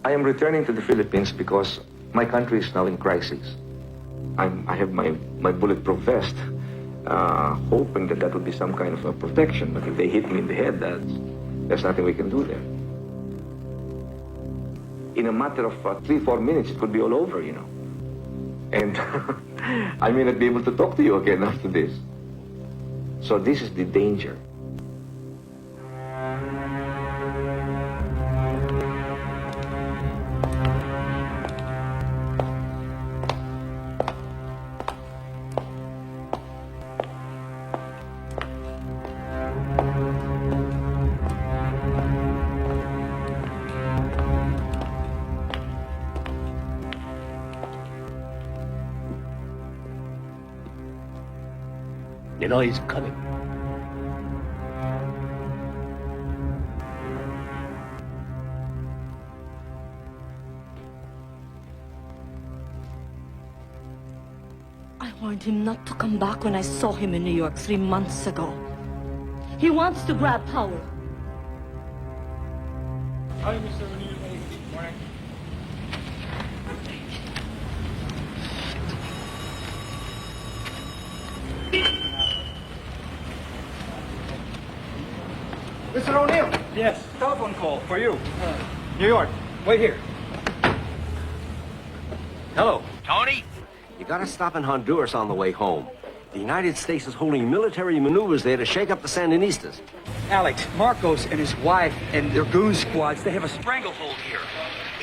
I am returning to the Philippines because my country is now in crisis. I have my bulletproof vest, hoping that that would be some kind of a protection. But if they hit me in the head, there's nothing we can do there. In a matter of 3-4 minutes, it could be all over, you know. And I may not be able to talk to you again after this. So this is the danger. You know he's coming. I warned him not to come back when I saw him in New York 3 months ago. He wants to grab power. Hi, Mr. O'Neill. Morning. Mr. O'Neill! Yes. Telephone call for you. New York. Wait here. Hello. Tony? You gotta stop in Honduras on the way home. The United States is holding military maneuvers there to shake up the Sandinistas. Alex, Marcos and his wife and their goon squads, they have a stranglehold here.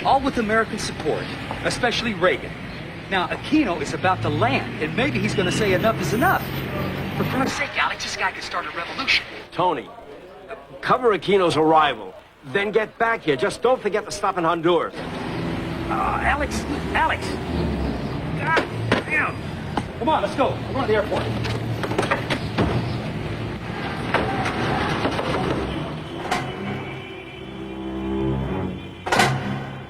All with American support, especially Reagan. Now, Aquino is about to land, and maybe he's gonna say enough is enough. For Christ's sake, Alex, this guy could start a revolution. Tony, cover Aquino's arrival. Then get back here. Just don't forget to stop in Honduras. Alex! God damn! Come on, let's go. We're going to the airport.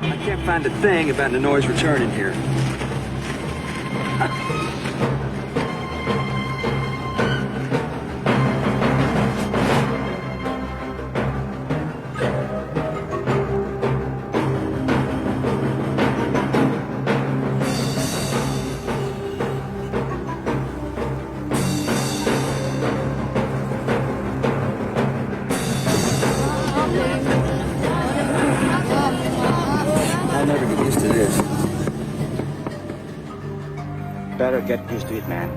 I can't find a thing about Ninoy's return in here. Better get used to it, man.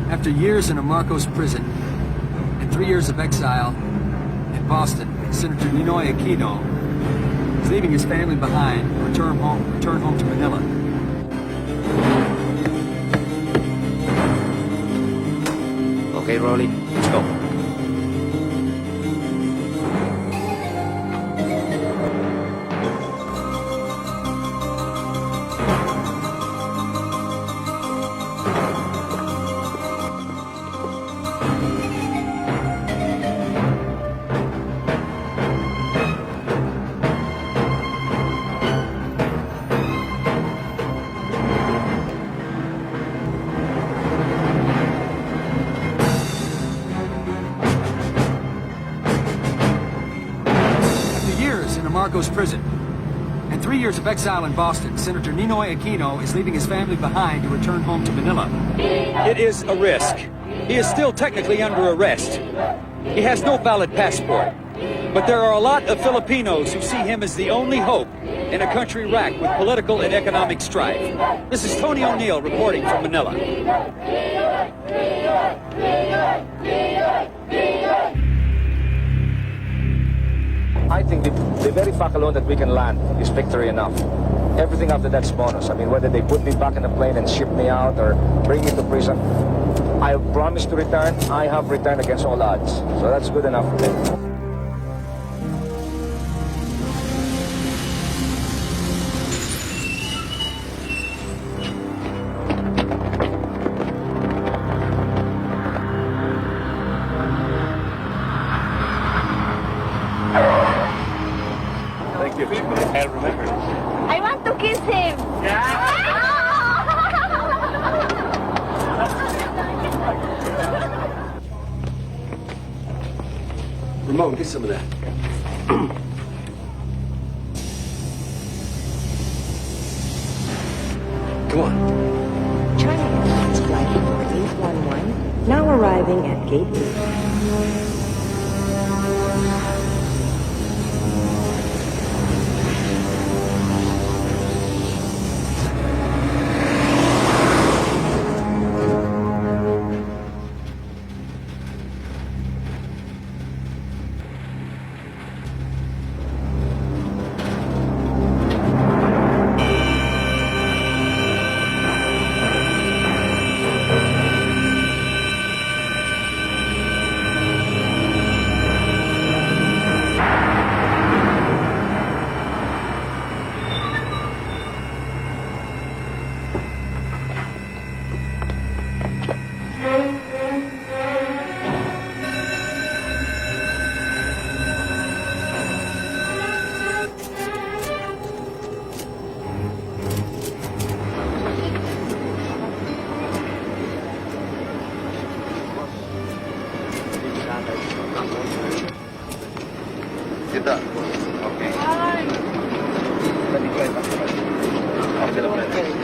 After years in a Marcos prison and 3 years of exile in Boston, Senator Ninoy Aquino is leaving his family behind to return home to Manila. Okay, Rolly, let's go. Marcos prison. And 3 years of exile in Boston, Senator Ninoy Aquino is leaving his family behind to return home to Manila. It is a risk. He is still technically under arrest. He has no valid passport. But there are a lot of Filipinos who see him as the only hope in a country racked with political and economic strife. This is Tony O'Neill reporting from Manila. I think the very fact alone that we can land is victory enough. Everything after that's bonus. I mean, whether they put me back in the plane and ship me out or bring me to prison, I promise to return. I have returned against all odds. So that's good enough for me. Thank you. I'll remember. I want to kiss him. Ramon, get some of that. Come on. China Airlines flight number 811, now arriving at Gate 8. Dito. Okay.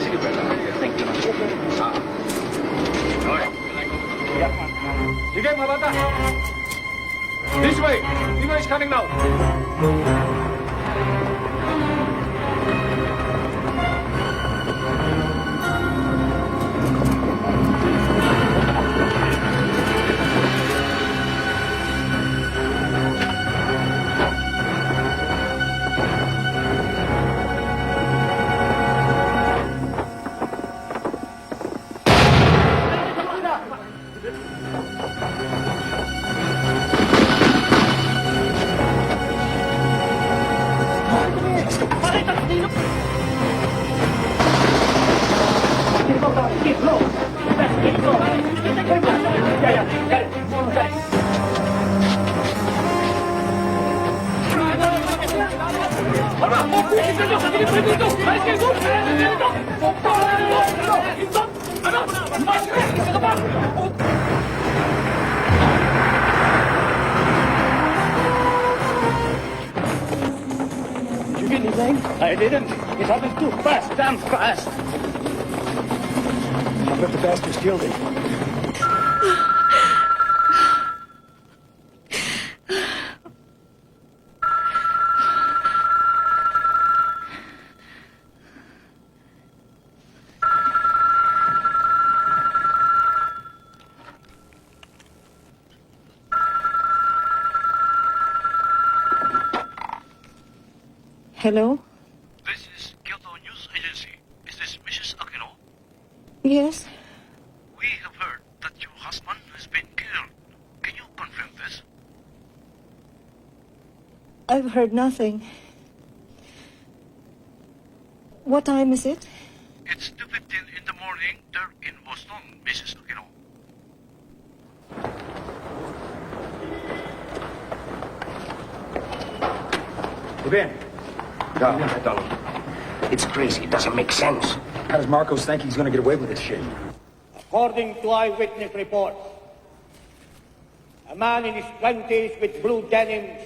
Sige, brother. Thank you. Sige, mga bata! This way! Nino is coming now! You get anything? I didn't. It happened too fast, damn fast. I bet the bastards killed him. Hello? This is Kyoto News Agency. Is this Mrs. Aquino? Yes? We have heard that your husband has been killed. Can you confirm this? I've heard nothing. What time is it? It's 2:15 in the morning there in Boston, Mrs. Aquino. Ben, It's crazy. It doesn't make sense. how does Marcos think he's going to get away with this shit? According to eyewitness reports, a man in his 20s with blue denims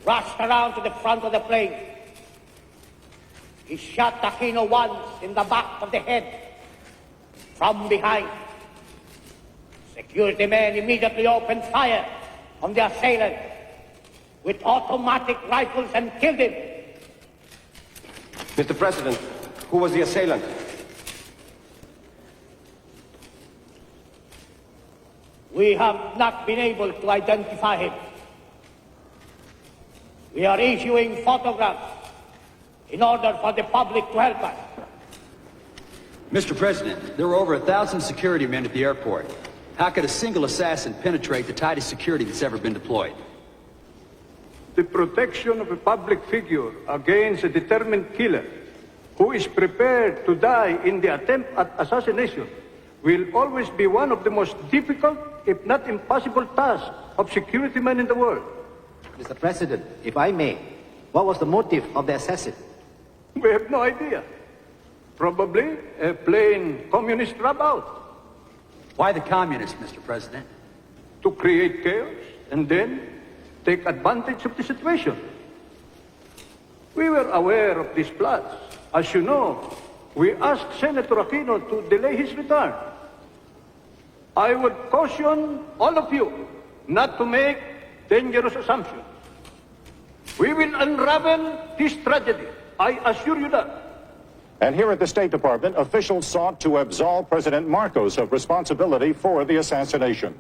rushed around to the front of the plane. He shot Aquino once in the back of the head from behind. Security men immediately opened fire on the assailant with automatic rifles and killed him. Mr. President, who was the assailant? We have not been able to identify him. We are issuing photographs in order for the public to help us. Mr. President, there were over 1,000 security men at the airport. How could a single assassin penetrate the tightest security that's ever been deployed? The protection of a public figure against a determined killer who is prepared to die in the attempt at assassination will always be one of the most difficult, if not impossible, tasks of security men in the world. Mr. President, if I may, what was the motive of the assassin? We have no idea. Probably a plain communist dropout. Why the communists, Mr. President? To create chaos and then take advantage of the situation. We were aware of these plots. As you know, we asked Senator Aquino to delay his return. I would caution all of you not to make dangerous assumptions. We will unravel this tragedy. I assure you that. And here at the State Department, officials sought to absolve President Marcos of responsibility for the assassination.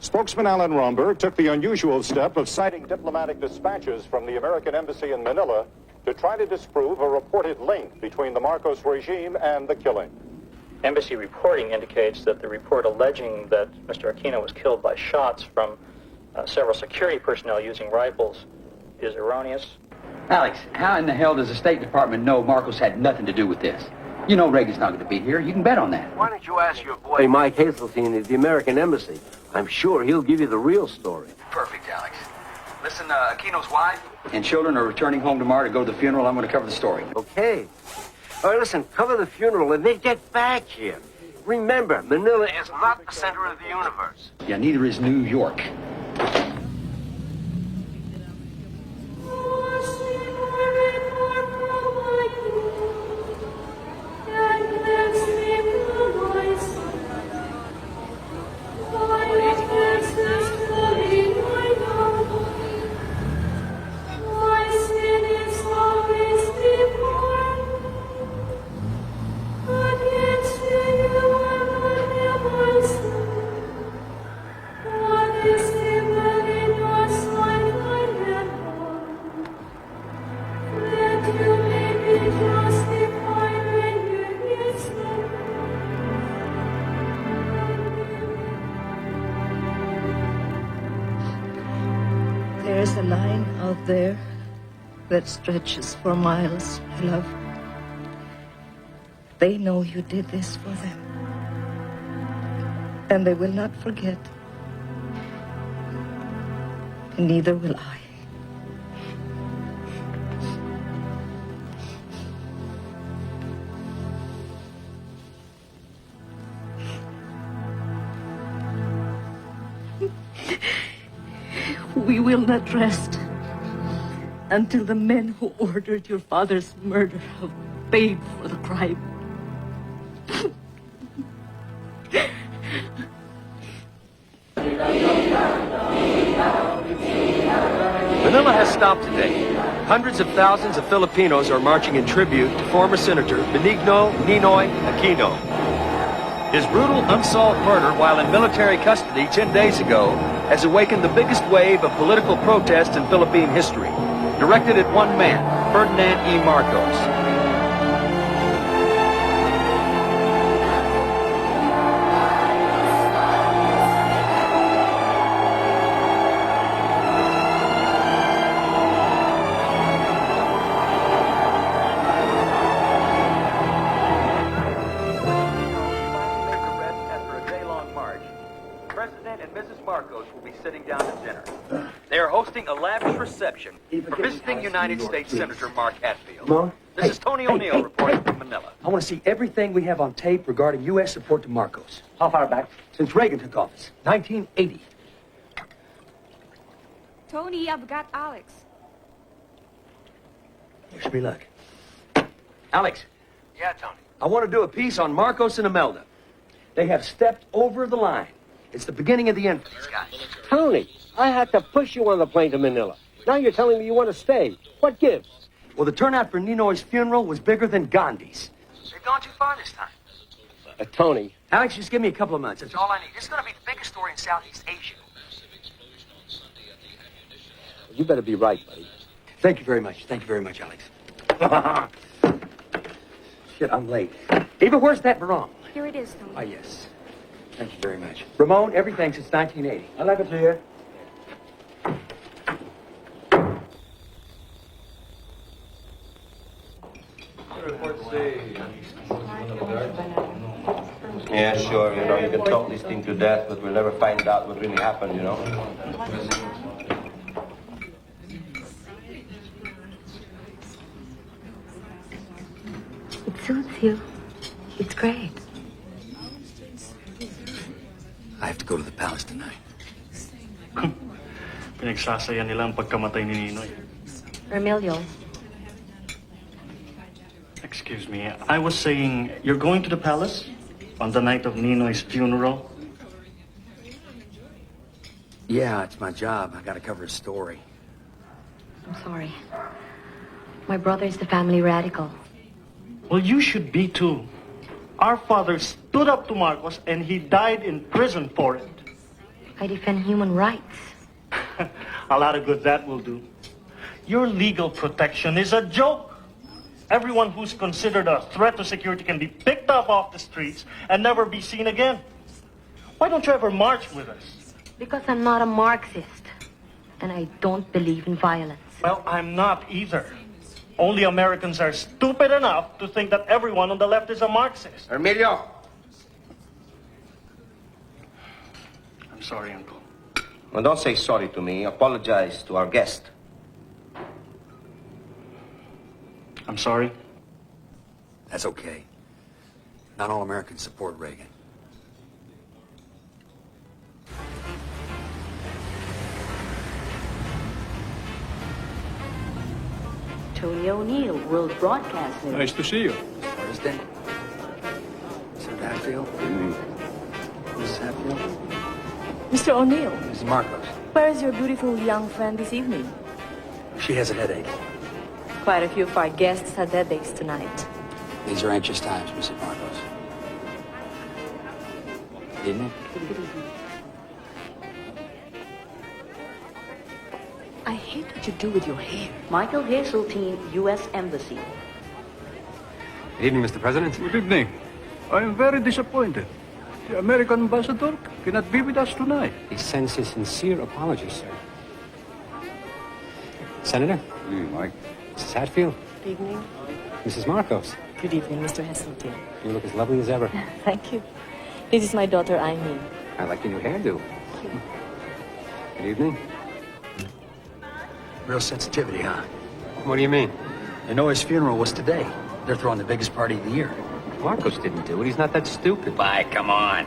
Spokesman Alan Romberg took the unusual step of citing diplomatic dispatches from the American Embassy in Manila to try to disprove a reported link between the Marcos regime and the killing. Embassy reporting indicates that the report alleging that Mr. Aquino was killed by shots from several security personnel using rifles is erroneous. Alex, how in the hell does the State Department know Marcos had nothing to do with this? You know Reagan's not going to be here. You can bet on that. Why don't you ask your boy Mike Hazeltine at the American Embassy? I'm sure he'll give you the real story. Perfect, Alex. Listen, Aquino's wife and children are returning home tomorrow to go to the funeral. I'm going to cover the story. Okay. All right, listen, cover the funeral and then get back here. Remember, Manila is not the center of the universe. Yeah, neither is New York. There's a line out there that stretches for miles, my love. They know you did this for them. And they will not forget. And neither will I. We will not rest until the men who ordered your father's murder have paid for the crime. Manila has stopped today. Hundreds of thousands of Filipinos are marching in tribute to former Senator Benigno Ninoy Aquino. His brutal, unsolved murder while in military custody 10 days ago has awakened the biggest wave of political protest in Philippine history, directed at one man, Ferdinand E. Marcos. President and Mrs. Marcos will be sitting down to dinner. They are hosting a lavish reception for visiting United States Senator Mark Hatfield. This is Tony O'Neill reporting from Manila. I want to see everything we have on tape regarding U.S. support to Marcos. How far back? Since Reagan took office, 1980. Tony, I've got Alex. Wish me luck. Alex, Yeah, Tony. I want to do a piece on Marcos and Imelda. They have stepped over the line. It's the beginning of the end for these guys. Tony, I had to push you on the plane to Manila. Now you're telling me you want to stay. What gives? Well, the turnout for Ninoy's funeral was bigger than Gandhi's. They've gone too far this time. Tony. Alex, just give me a couple of months. That's all I need. It's going to be the biggest story in Southeast Asia. You better be right, buddy. Thank you very much. Thank you very much, Alex. Shit, I'm late. Eva, where's that barong? Here it is, Tony. Ah, yes. Thank you very much. Ramon, everything since 1980. I like it here. Yeah, sure. You know, you can talk this thing to death, but we'll never find out what really happened, you know. It suits you. It's great. I have to go to the palace tonight. Pinagsasaya nila ang pagkamatay ni Ninoy. Remilio, Excuse me, I was saying, you're going to the palace on the night of Ninoy's funeral? Yeah, it's my job. I gotta cover a story. I'm sorry. My brother is the family radical. Well, you should be too. Our father stood up to Marcos and he died in prison for it. I defend human rights. A lot of good that will do. Your legal protection is a joke. Everyone who's considered a threat to security can be picked up off the streets and never be seen again. Why don't you ever march with us? Because I'm not a Marxist. And I don't believe in violence. Well, I'm not either. Only Americans are stupid enough to think that everyone on the left is a Marxist. Emilio! I'm sorry, Uncle. Well, don't say sorry to me. Apologize to our guest. I'm sorry. That's okay. Not all Americans support Reagan. Tony O'Neill, World Broadcasting. Nice to see you. Thursday. Senator Hatfield. Mrs. Hatfield. Mr. O'Neill, Mrs. Marcos. where is your beautiful young friend this evening? She has a headache. Quite a few of our guests had headaches tonight. These are anxious times, Mrs. Marcos. Good evening. I hate what you do with your hair. Michael Hazeltine, U.S. Embassy. Good evening, Mr. President. Good evening. I am very disappointed. The American ambassador cannot be with us tonight. He sends his sincere apologies, sir. Senator? Mike. Mrs. Hatfield? Good evening. Mrs. Marcos? Good evening, Mr. Hazeltine. You look as lovely as ever. Thank you. This is my daughter, Aimee. I like your new hairdo. Good evening. Real sensitivity, huh? What do you mean? You know his funeral was today. They're throwing the biggest party of the year. Marcos didn't do it. He's not that stupid. Bye, come on.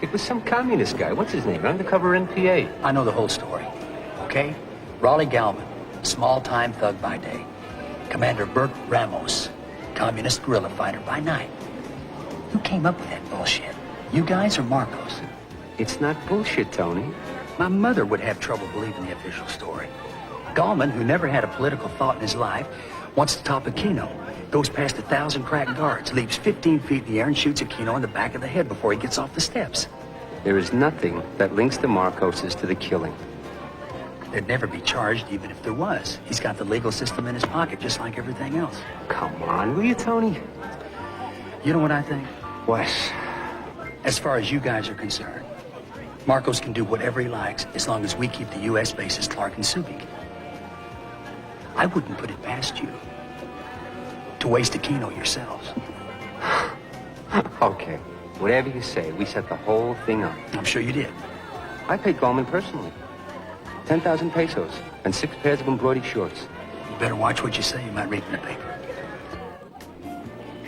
It was some communist guy. What's his name? An undercover NPA. I know the whole story. Okay? Raleigh Galvin, small-time thug by day. Commander Bert Ramos, communist guerrilla fighter by night. Who came up with that bullshit? You guys or Marcos? It's not bullshit, Tony. My mother would have trouble believing the official story. Gallman, who never had a political thought in his life, wants to top Aquino. Goes past 1,000 crack guards, leaps 15 feet in the air and shoots Aquino in the back of the head before he gets off the steps. There is nothing that links the Marcoses to the killing. They'd never be charged even if there was. He's got the legal system in his pocket just like everything else. Come on, will you, Tony? You know what I think? What? As far as you guys are concerned, Marcos can do whatever he likes as long as we keep the U.S. bases Clark and Subic. I wouldn't put it past you to waste Aquino yourselves. Okay, whatever you say, we set the whole thing up. I'm sure you did. I paid Gallman personally. 10,000 pesos and 6 pairs of embroidered shorts. You better watch what you say. You might read in the paper.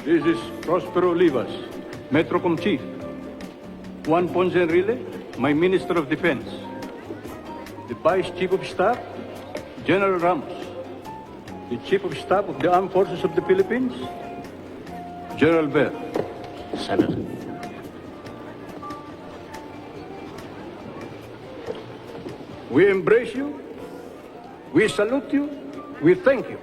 This is Prospero Olivas, Metrocom Chief. Juan Ponce Enrile, my Minister of Defense. The Vice Chief of Staff, General Ramos. the Chief of Staff of the Armed Forces of the Philippines, General Ver. Senator. We embrace you, we salute you, we thank you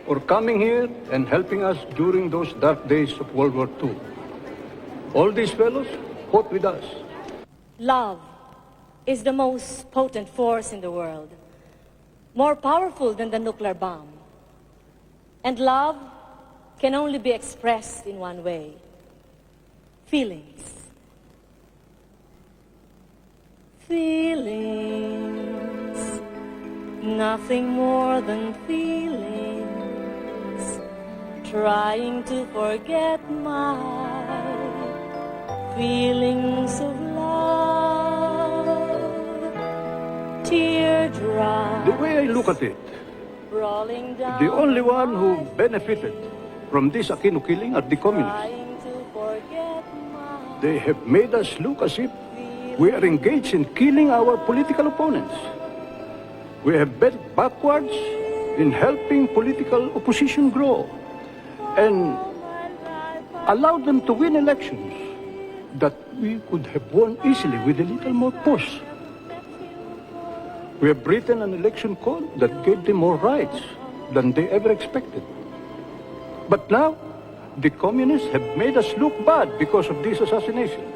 for coming here and helping us during those dark days of World War II. All these fellows fought with us. Love is the most potent force in the world, more powerful than the nuclear bomb. And love can only be expressed in one way: feelings. Feelings, nothing more than feelings, trying to forget my feelings of love, teardrops The way I look at it, rolling down the only one who benefited from this Aquino killing are the communists. trying to forget my They have made us look as if we are engaged in killing our political opponents. We have bent backwards in helping political opposition grow and allowed them to win elections that we could have won easily with a little more push. We have written an election code that gave them more rights than they ever expected. But now, the communists have made us look bad because of this assassination.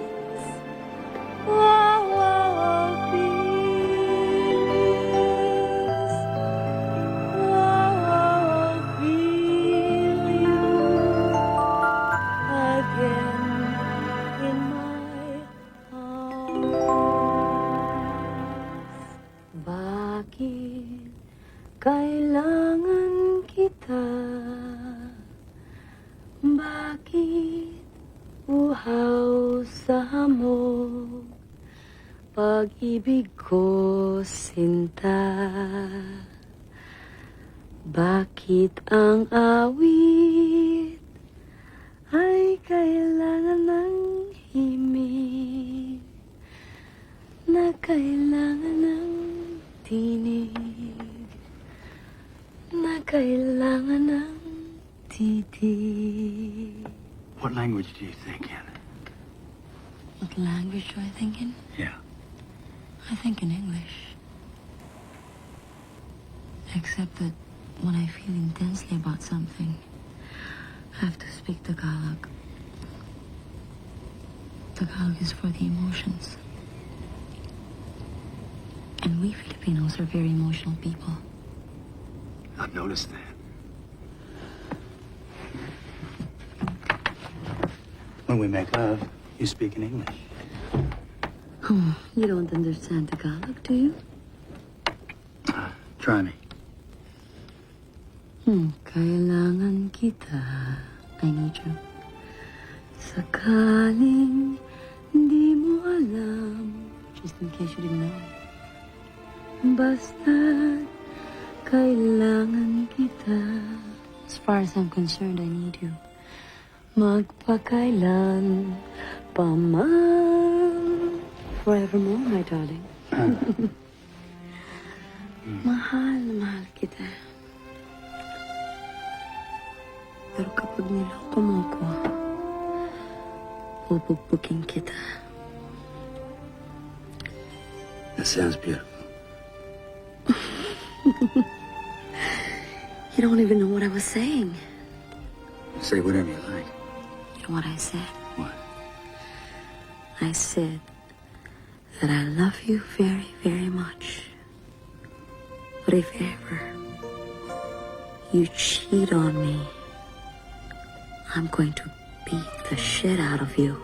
Bakit kailangan kita? Bakit uhaw sa hamog? Pag-ibig ko sinta. Bakit ang awit ay kailangan ng himig na kailangan ng tinig na kailangan ng titig? What language do you think in? What language do I think in? Yeah. I think in English. Except that when I feel intensely about something, I have to speak Tagalog. Tagalog is for the emotions. And we Filipinos are very emotional people. I've noticed that. When we make love, you speak in English. Oh, you don't understand Tagalog, do you? Try me. Kailangan kita. I need you. Sakaling hindi mo alam, just in case you didn't know. Basta kailangan kita. As far as I'm concerned, I need you. Magpakailan pa man. Forevermore, my darling. Mahal na mahal kita. Pero kapag niloko mo ko, pupugpugin kita. That sounds beautiful. You don't even know what I was saying. Say whatever you like. You know what I said? What? I said that I love you very, very much. But if ever you cheat on me, I'm going to beat the shit out of you.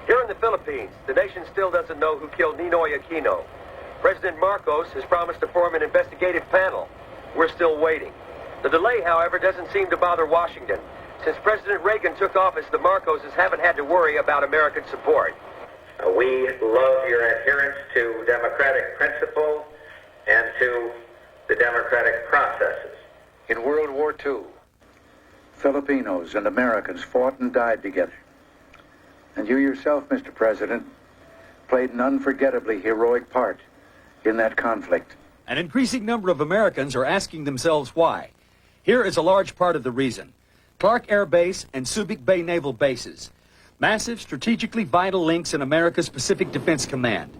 Here in the Philippines, the nation still doesn't know who killed Ninoy Aquino. President Marcos has promised to form an investigative panel. We're still waiting. The delay, however, doesn't seem to bother Washington. Since President Reagan took office, the Marcoses haven't had to worry about American support. We love your adherence to democratic principles and to the democratic processes. In World War II, Filipinos and Americans fought and died together. And you yourself, Mr. President, played an unforgettably heroic part in that conflict. An increasing number of Americans are asking themselves why. Here is a large part of the reason. Clark Air Base and Subic Bay Naval Bases. Massive, strategically vital links in America's Pacific Defense Command.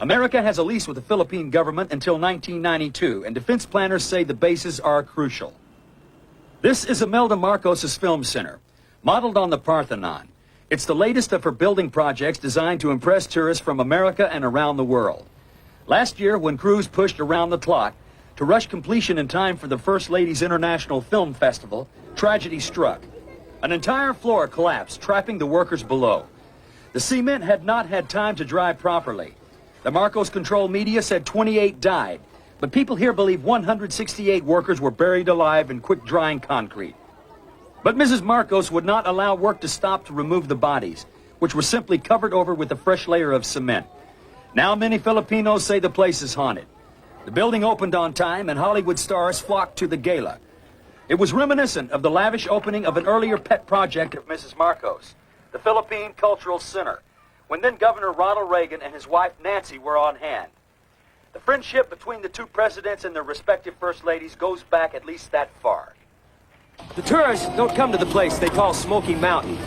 America has a lease with the Philippine government until 1992, and defense planners say the bases are crucial. This is Imelda Marcos' film center, modeled on the Parthenon. It's the latest of her building projects designed to impress tourists from America and around the world. Last year, when crews pushed around the clock to rush completion in time for the First Lady's International Film Festival, tragedy struck. An entire floor collapsed, trapping the workers below. The cement had not had time to dry properly. The Marcos Control media said 28 died, but people here believe 168 workers were buried alive in quick-drying concrete. But Mrs. Marcos would not allow work to stop to remove the bodies, which were simply covered over with a fresh layer of cement. Now many Filipinos say the place is haunted. The building opened on time, and Hollywood stars flocked to the gala. It was reminiscent of the lavish opening of an earlier pet project of Mrs. Marcos, the Philippine Cultural Center, when then Governor Ronald Reagan and his wife Nancy were on hand. The friendship between the two presidents and their respective first ladies goes back at least that far. The tourists don't come to the place they call Smoky Mountain,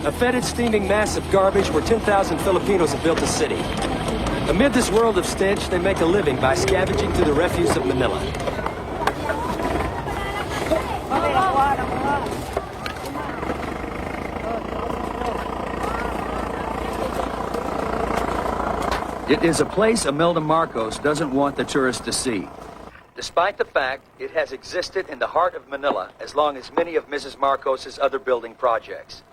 a fetid, steaming mass of garbage where 10,000 Filipinos have built a city. Amid this world of stench, they make a living by scavenging through the refuse of Manila. It is a place Imelda Marcos doesn't want the tourists to see, despite the fact it has existed in the heart of Manila as long as many of Mrs. Marcos' other building projects.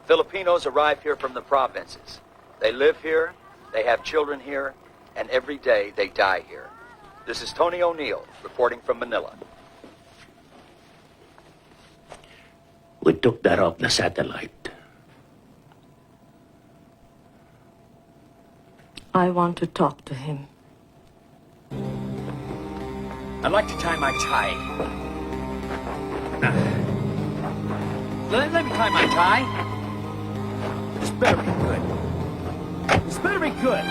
Filipinos arrive here from the provinces. They live here, they have children here, and every day they die here. This is Tony O'Neill reporting from Manila. We took that off the satellite. I want to talk to him. I'd like to tie my tie. Let me tie my tie. This better be good. This better be good.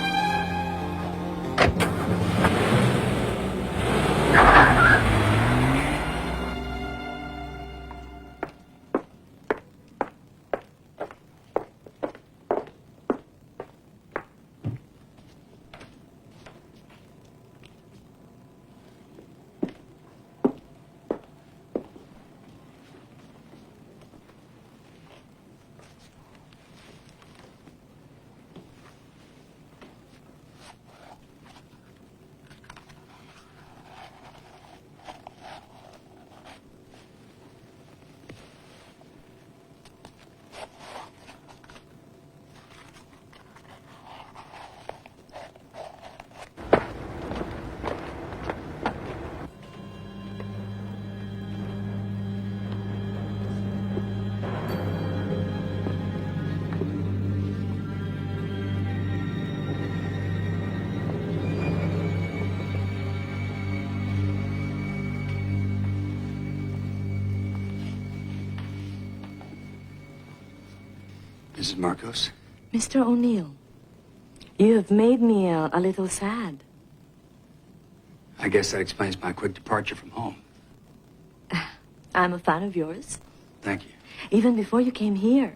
Mrs. Marcos? Mr. O'Neill, you have made me a little sad. I guess that explains my quick departure from home. I'm a fan of yours. Thank you. Even before you came here.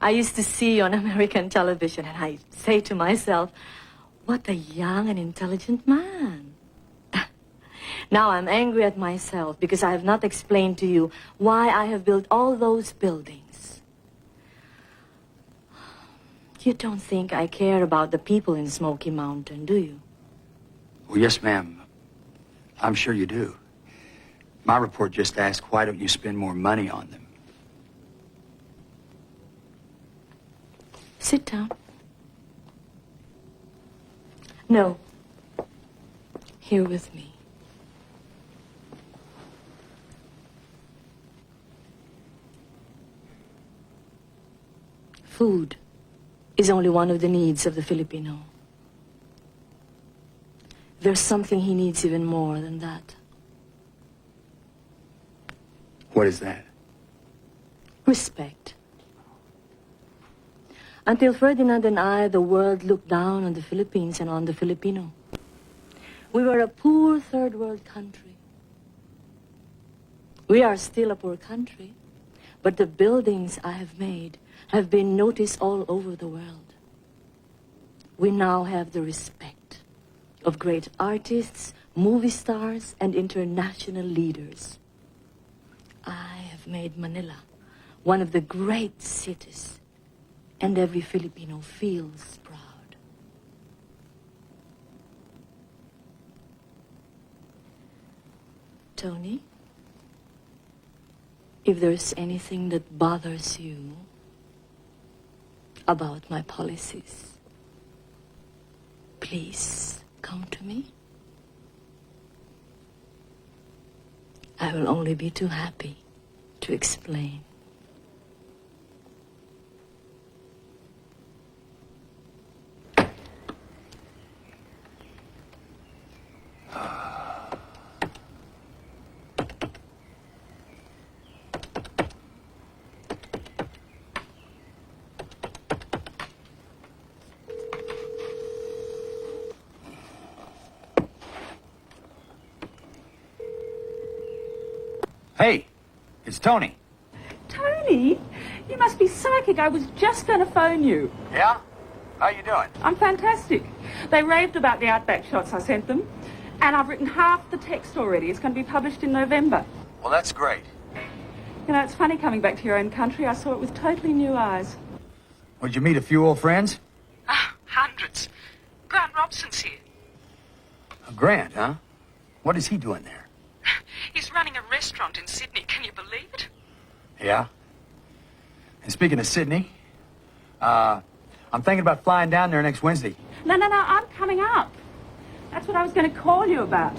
I used to see you on American television, and I say to myself, what a young and intelligent man. Now I'm angry at myself because I have not explained to you why I have built all those buildings. You don't think I care about the people in Smoky Mountain, do you? Well, yes, ma'am. I'm sure you do. My report just asked, why don't you spend more money on them? Sit down. No. Here with me. Food is only one of the needs of the Filipino. There's something he needs even more than that. What is that? respect. Until Ferdinand and I, the world looked down on the Philippines and on the Filipino. We were a poor third world country. We are still a poor country, but the buildings I have made have been noticed all over the world. We now have the respect of great artists, movie stars, and international leaders. I have made Manila one of the great cities, and every Filipino feels proud. Tony, if there's anything that bothers you about my policies, please come to me. I will only be too happy to explain. Hey, it's Tony. Tony? You must be psychic. I was just going to phone you. Yeah? How you doing? I'm fantastic. They raved about the Outback shots I sent them. And I've written half the text already. It's going to be published in November. Well, that's great. You know, it's funny coming back to your own country. I saw it with totally new eyes. Well, did you meet a few old friends? Hundreds. Grant Robson's here. Grant, huh? What is he doing there? He's running a restaurant in Sydney. Can you believe it? Yeah. And speaking of Sydney, I'm thinking about flying down there next Wednesday. No, I'm coming up. That's what I was going to call you about.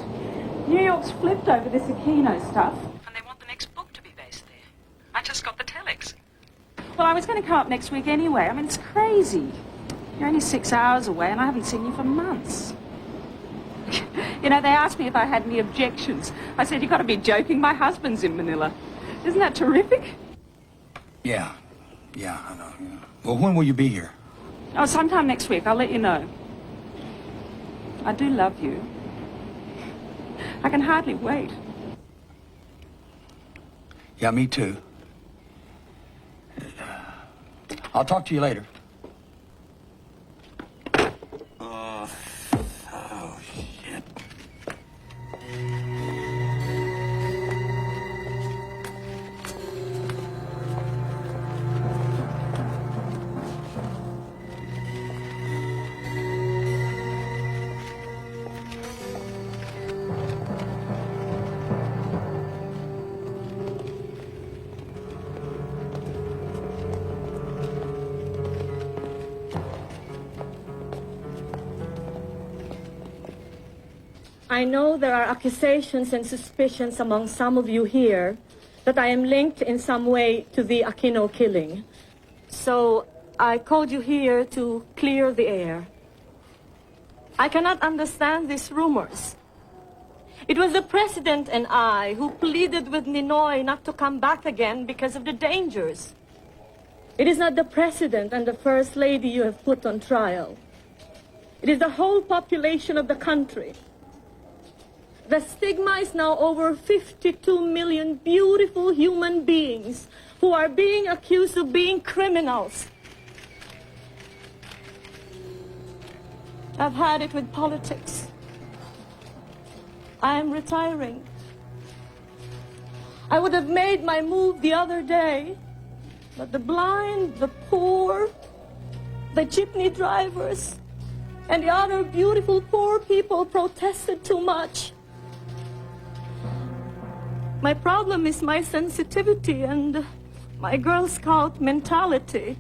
New York's flipped over this Aquino stuff. And they want the next book to be based there. I just got the telex. Well, I was going to come up next week anyway. I mean, it's crazy. You're only 6 hours away, and I haven't seen you for months. You know, they asked me if I had any objections. I said, you've got to be joking. My husband's in Manila. Isn't that terrific? Yeah, I know. Yeah. Well, when will you be here? Oh, sometime next week. I'll let you know. I do love you. I can hardly wait. Yeah, me too. I'll talk to you later. I know there are accusations and suspicions among some of you here that I am linked in some way to the Aquino killing. So I called you here to clear the air. I cannot understand these rumors. It was the president and I who pleaded with Ninoy not to come back again because of the dangers. It is not the president and the first lady you have put on trial. It is the whole population of the country. The stigma is now over 52 million beautiful human beings who are being accused of being criminals. I've had it with politics. I am retiring. I would have made my move the other day, but the blind, the poor, the jeepney drivers, and the other beautiful poor people protested too much. My problem is my sensitivity and my Girl Scout mentality.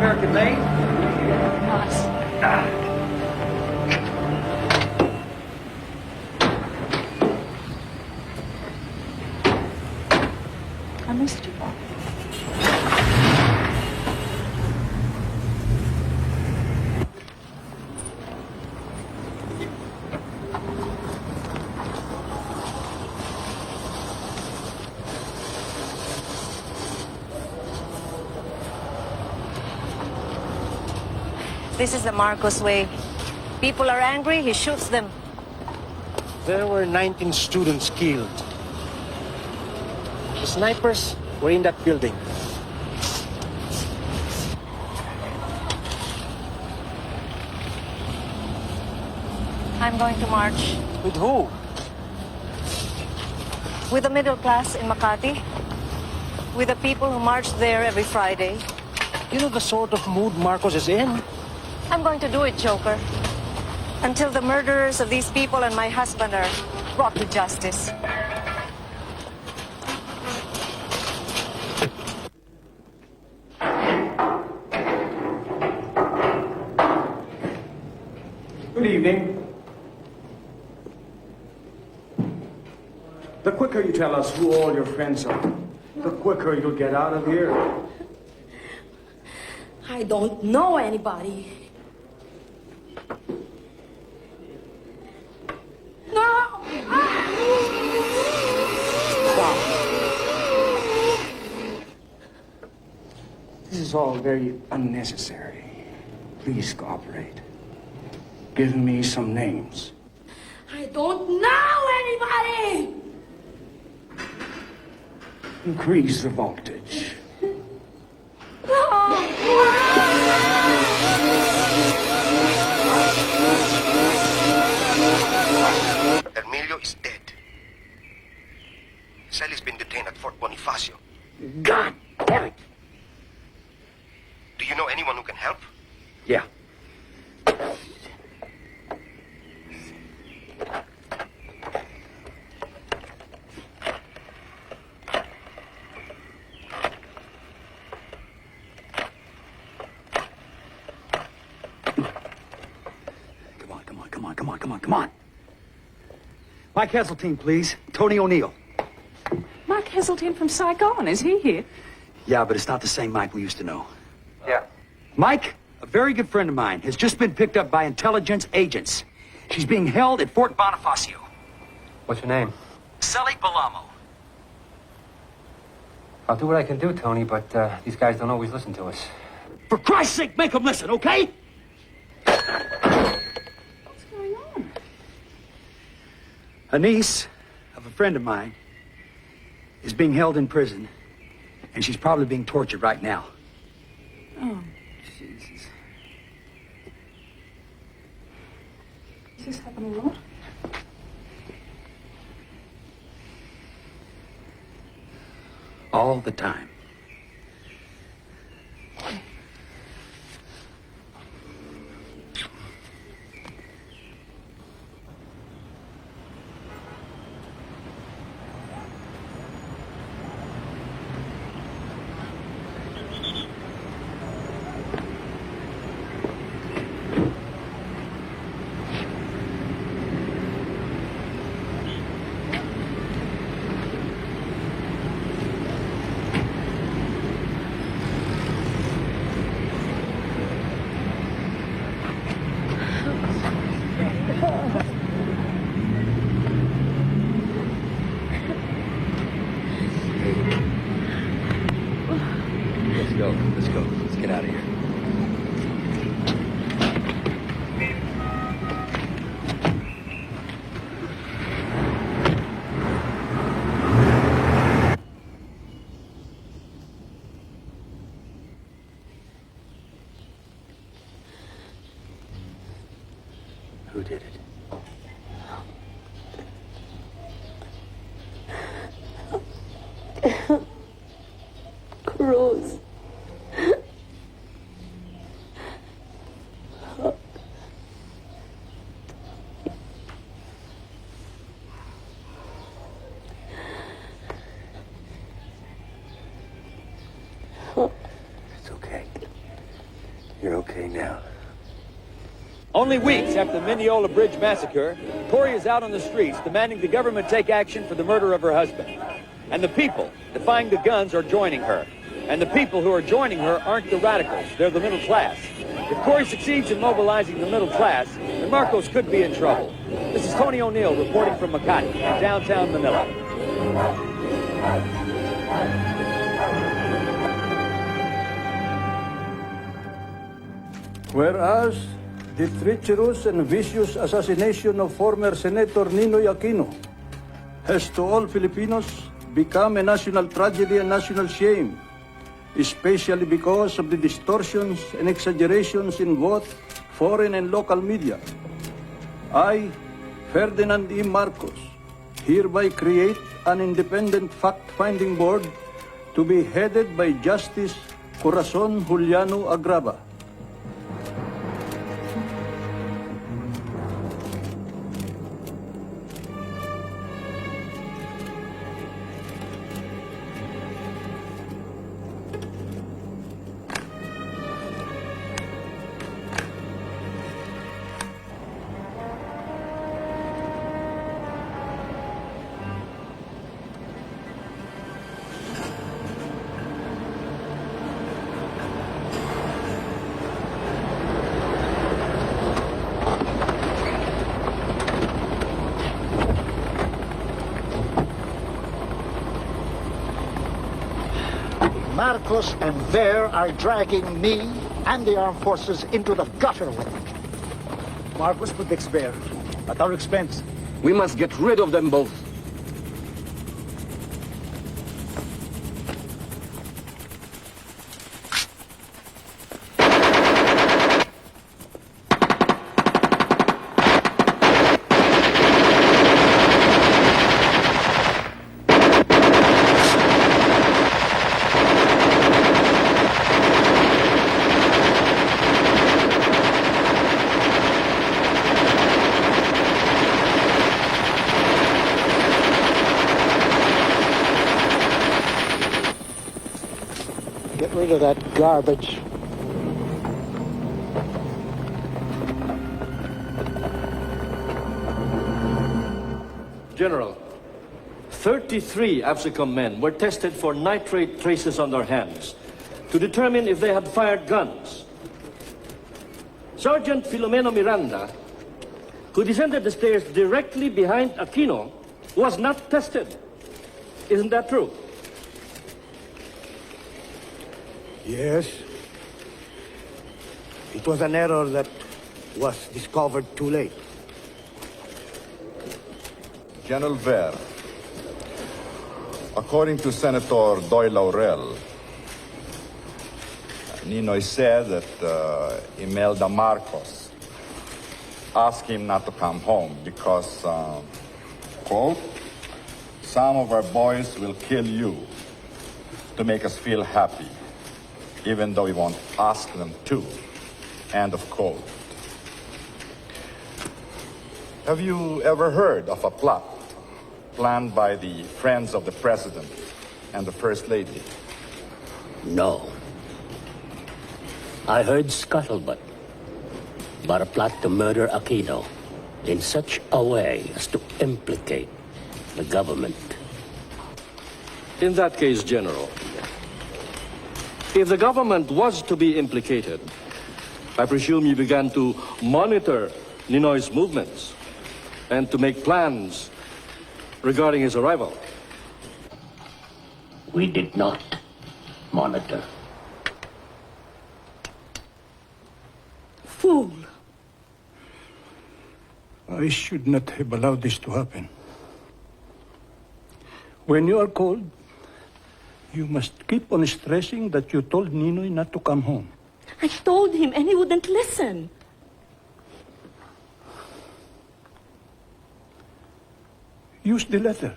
American made? Nice. I missed you. This is the Marcos way. People are angry, he shoots them. There were 19 students killed. The snipers were in that building. I'm going to march. With who? With the middle class in Makati. With the people who march there every Friday. You know the sort of mood Marcos is in? I'm going to do it, Joker. Until the murderers of these people and my husband are brought to justice. Good evening. The quicker you tell us who all your friends are, the quicker you'll get out of here. I don't know anybody. No! This is all very unnecessary. Please cooperate. Give me some names. I don't know anybody! Increase the voltage. Emilio is dead. Sally's been detained at Fort Bonifacio. God damn it! Do you know anyone who can help? Yeah. Come on. Mike Heseltine, please. Tony O'Neill. Mike Heseltine from Saigon, is he here? Yeah, but it's not the same Mike we used to know. Yeah. Mike, a very good friend of mine, has just been picked up by intelligence agents. She's being held at Fort Bonifacio. What's your name? Sally Balamo. I'll do what I can do, Tony, but these guys don't always listen to us. For Christ's sake, make them listen, okay? What's going on? A niece of a friend of mine is being held in prison, and she's probably being tortured right now. Oh, Jesus. Does this happen a lot? All the time. Who did it? Cruz. It's okay. You're okay now. Only weeks after the Mineola Bridge massacre, Tori is out on the streets demanding the government take action for the murder of her husband. And the people defying the guns are joining her. And the people who are joining her aren't the radicals, they're the middle class. If Tori succeeds in mobilizing the middle class, then Marcos could be in trouble. This is Tony O'Neill reporting from Makati, in downtown Manila. Whereas the treacherous and vicious assassination of former Senator Ninoy Aquino has to all Filipinos become a national tragedy and national shame, especially because of the distortions and exaggerations in both foreign and local media. I, Ferdinand E. Marcos, hereby create an independent fact-finding board to be headed by Justice Corazon Juliano Agrava. Marcos and Ver are dragging me and the armed forces into the gutter with it. Marcos protects Ver at our expense. We must get rid of them both. Get rid of that garbage. General, 33 AFSICOM men were tested for nitrate traces on their hands to determine if they had fired guns. Sergeant Filomeno Miranda, who descended the stairs directly behind Aquino, was not tested. Isn't that true? Yes. It was an error that was discovered too late. General Ver, according to Senator Doy Laurel, Ninoy said that Imelda Marcos asked him not to come home because, quote, some of our boys will kill you to make us feel happy, even though we won't ask them to, end of quote. Have you ever heard of a plot planned by the friends of the President and the First Lady? No. I heard scuttlebutt, but a plot to murder Aquino in such a way as to implicate the government. In that case, General, if the government was to be implicated, I presume you began to monitor Ninoy's movements and to make plans regarding his arrival. We did not monitor. Fool. I should not have allowed this to happen. When you are called, you must keep on stressing that you told Ninoy not to come home. I told him and he wouldn't listen. Use the letter.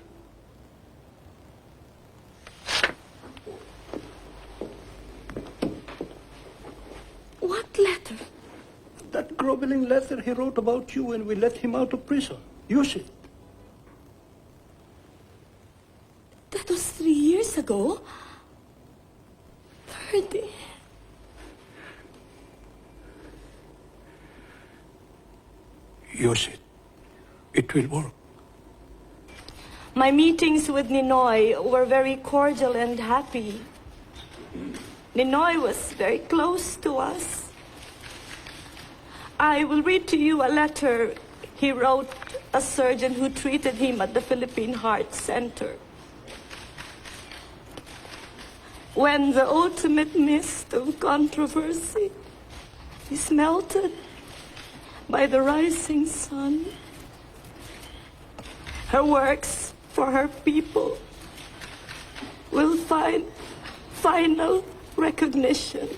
What letter? That groveling letter he wrote about you when we let him out of prison. Use it. That was 3 years ago. Ferdy. Use it. It will work. My meetings with Ninoy were very cordial and happy. Ninoy was very close to us. I will read to you a letter he wrote a surgeon who treated him at the Philippine Heart Center. When the ultimate mist of controversy is melted by the rising sun, her works for her people will find final recognition.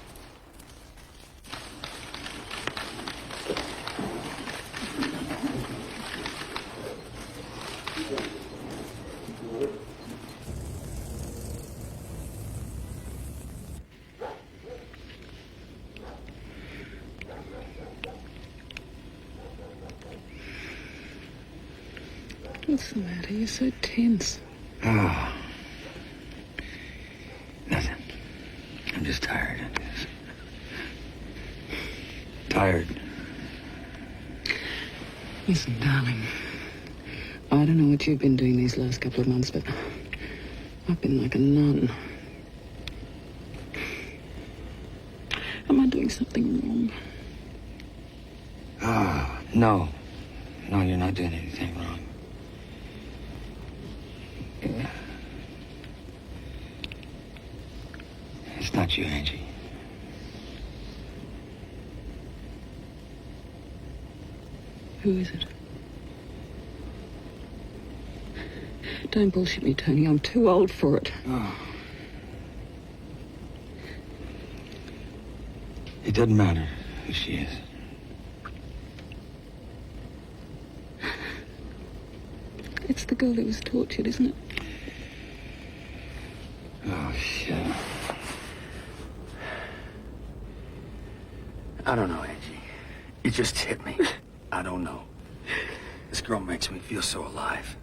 What's the matter? You're so tense. Oh. Nothing. I'm just tired. Tired. Listen, darling. I don't know what you've been doing these last couple of months, but I've been like a nun. Am I doing something wrong? Oh, no. No, you're not doing anything wrong. It's not you, Angie. Who is it? Don't bullshit me, Tony. I'm too old for it. Oh. It doesn't matter who she is. It's the girl that was tortured, isn't it? Oh, shit. I don't know, Angie. It just hit me. I don't know. This girl makes me feel so alive.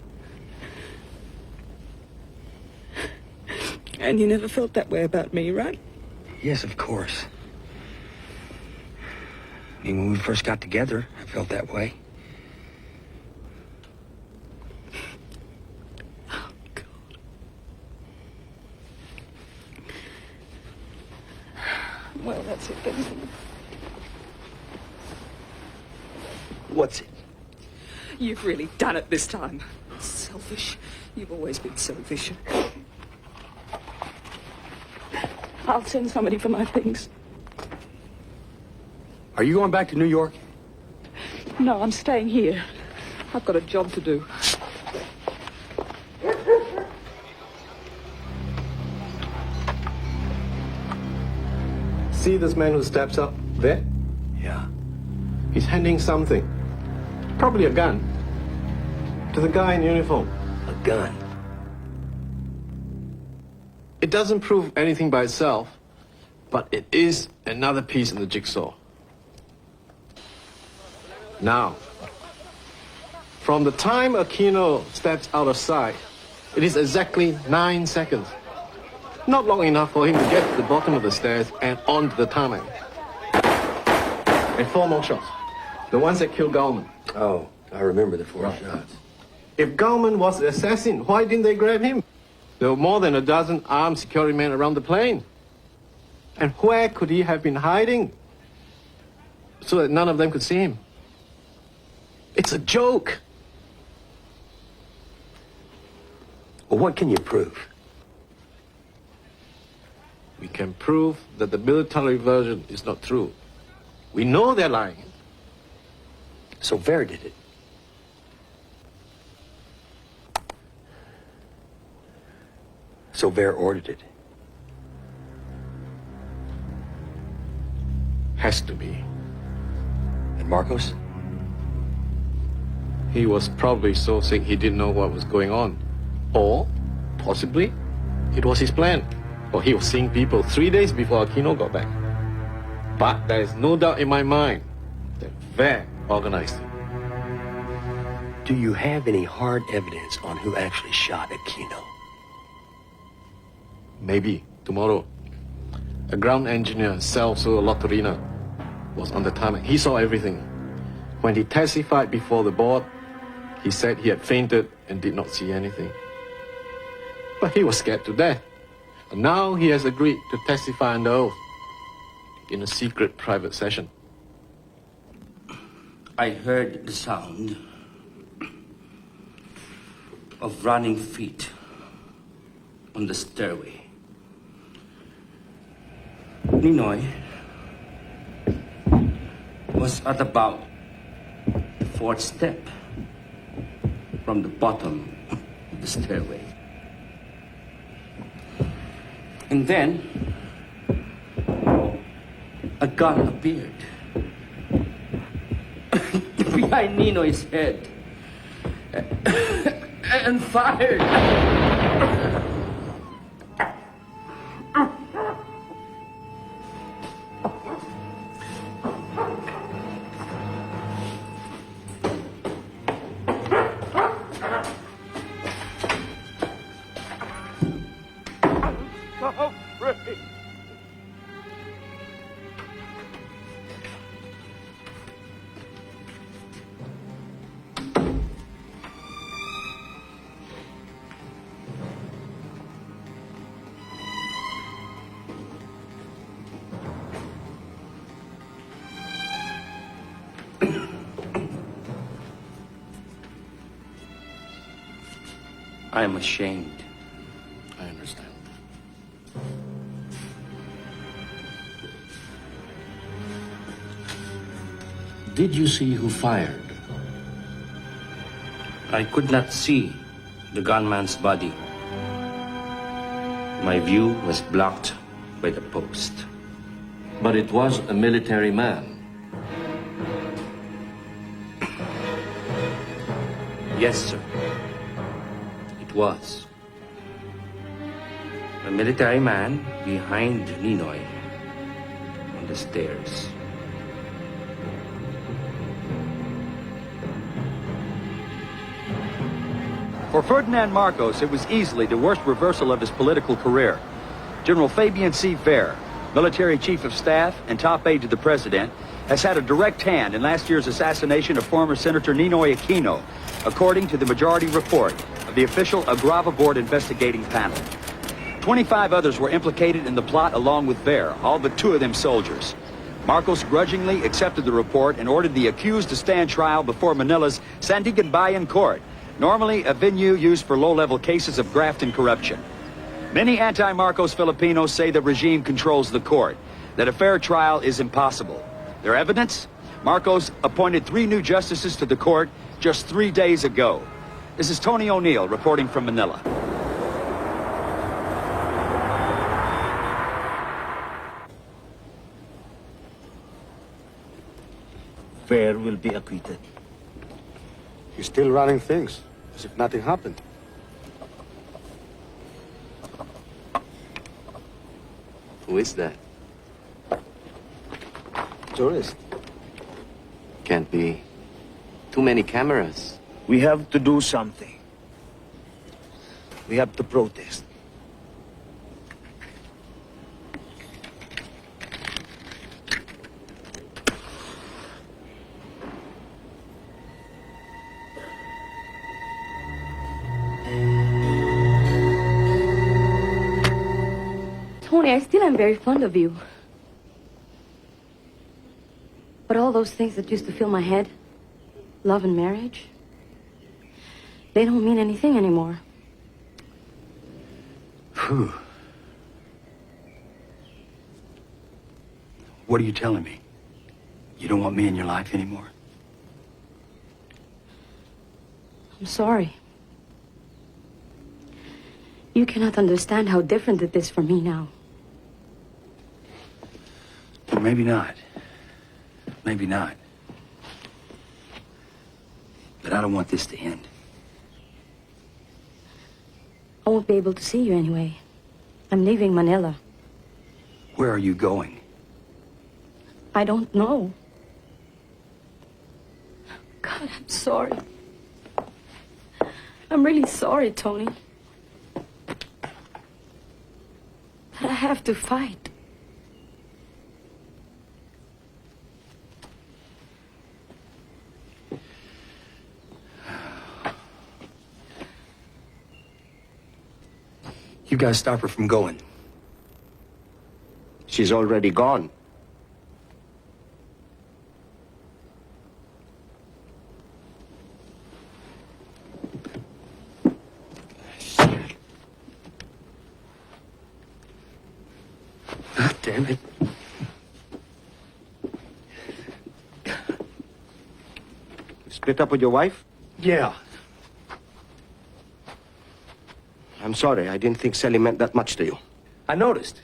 And you never felt that way about me, right? Yes, of course. I mean, when we first got together, I felt that way. Well, that's it then. What's it? You've really done it this time. Selfish. You've always been selfish. I'll send somebody for my things. Are you going back to New York? No, I'm staying here. I've got a job to do. See this man who steps up there? Yeah. He's handing something, probably a gun, to the guy in uniform. A gun? It doesn't prove anything by itself, but it is another piece in the jigsaw. Now, from the time Aquino steps out of sight, it is exactly 9 seconds. Not long enough for him to get to the bottom of the stairs and onto the tarmac. And 4 more shots. The ones that killed Gallman. Oh, I remember the 4 shots. If Gallman was the assassin, why didn't they grab him? There were more than a dozen armed security men around the plane. And where could he have been hiding? So that none of them could see him. It's a joke. Well, what can you prove? We can prove that the military version is not true. We know they're lying. So Ver did it. So Ver ordered it. Has to be. And Marcos? He was probably so sick he didn't know what was going on. Or, possibly, it was his plan. Or he was seeing people 3 days before Aquino got back. But there is no doubt in my mind that Ver organized it. Do you have any hard evidence on who actually shot Aquino? Maybe tomorrow. A ground engineer, Celso Lotterina, was on the tarmac. He saw everything. When he testified before the board, he said he had fainted and did not see anything. But he was scared to death. And now he has agreed to testify under oath in a secret private session. I heard the sound of running feet on the stairway. Ninoy was at about the fourth step from the bottom of the stairway. And then a gun appeared behind Ninoy's head and fired. I am ashamed. I understand. Did you see who fired? I could not see the gunman's body. My view was blocked by the post. But it was a military man. Yes, sir. It was. A military man behind Ninoy on the stairs. For Ferdinand Marcos, it was easily the worst reversal of his political career. General Fabian C. Ver, military chief of staff and top aide to the president, has had a direct hand in last year's assassination of former Senator Ninoy Aquino, according to the majority report of the official Agrava Board investigating panel. 25 others were implicated in the plot along with Ver, all but 2 of them soldiers. Marcos grudgingly accepted the report and ordered the accused to stand trial before Manila's Sandigan Bayan Court, normally a venue used for low-level cases of graft and corruption. Many anti-Marcos Filipinos say the regime controls the court, that a fair trial is impossible. Their evidence? Marcos appointed 3 new justices to the court just 3 days ago. This is Tony O'Neill reporting from Manila. Ver will be acquitted. He's still running things, as if nothing happened. Who is that? Tourist. Can't be. Too many cameras. We have to do something. We have to protest. Tony, I still am very fond of you. But all those things that used to fill my head, love and marriage, they don't mean anything anymore. Whew. What are you telling me? You don't want me in your life anymore? I'm sorry. You cannot understand how different it is for me now. Well, maybe not. Maybe not. But I don't want this to end. I won't be able to see you anyway. I'm leaving Manila. Where are you going? I don't know. God, I'm sorry. I'm really sorry, Tony. But I have to fight. You guys stop her from going. She's already gone. God damn it. Split up with your wife? Yeah. I'm sorry. I didn't think Sally meant that much to you. I noticed.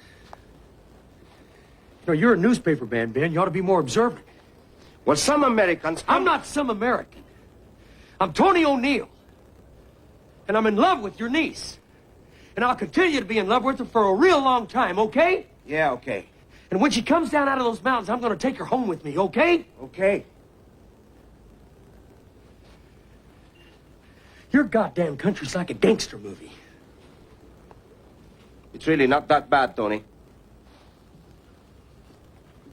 You know, you're a newspaper man, Ben. You ought to be more observant. Well, some Americans... I'm not some American. I'm Tony O'Neill. And I'm in love with your niece. And I'll continue to be in love with her for a real long time, okay? Yeah, okay. And when she comes down out of those mountains, I'm going to take her home with me, okay? Okay. Your goddamn country's like a gangster movie. It's really not that bad, Tony.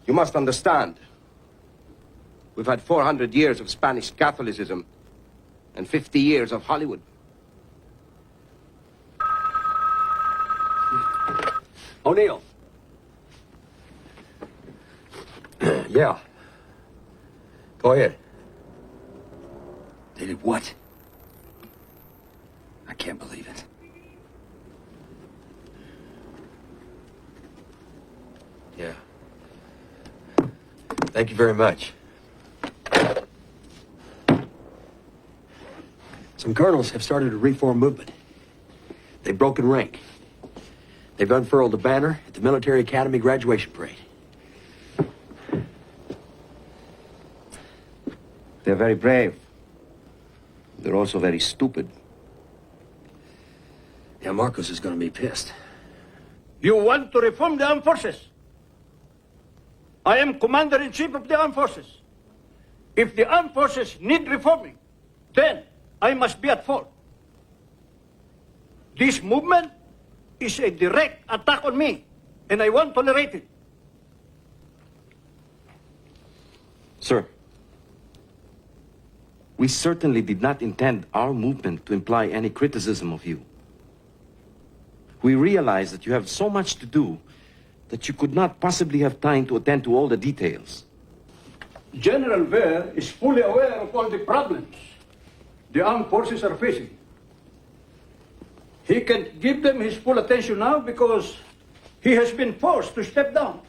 You must understand. We've had 400 years of Spanish Catholicism and 50 years of Hollywood. O'Neill. Yeah. Go ahead. They did what? I can't believe it. Yeah. Thank you very much. Some colonels have started a reform movement. They've broken rank. They've unfurled a banner at the Military Academy graduation parade. They're very brave. They're also very stupid. Yeah, Marcos is going to be pissed. You want to reform the armed forces? I am Commander-in-Chief of the armed forces. If the armed forces need reforming, then I must be at fault. This movement is a direct attack on me, and I won't tolerate it. Sir, we certainly did not intend our movement to imply any criticism of you. We realize that you have so much to do that you could not possibly have time to attend to all the details. General Ver is fully aware of all the problems the armed forces are facing. He can give them his full attention now because he has been forced to step down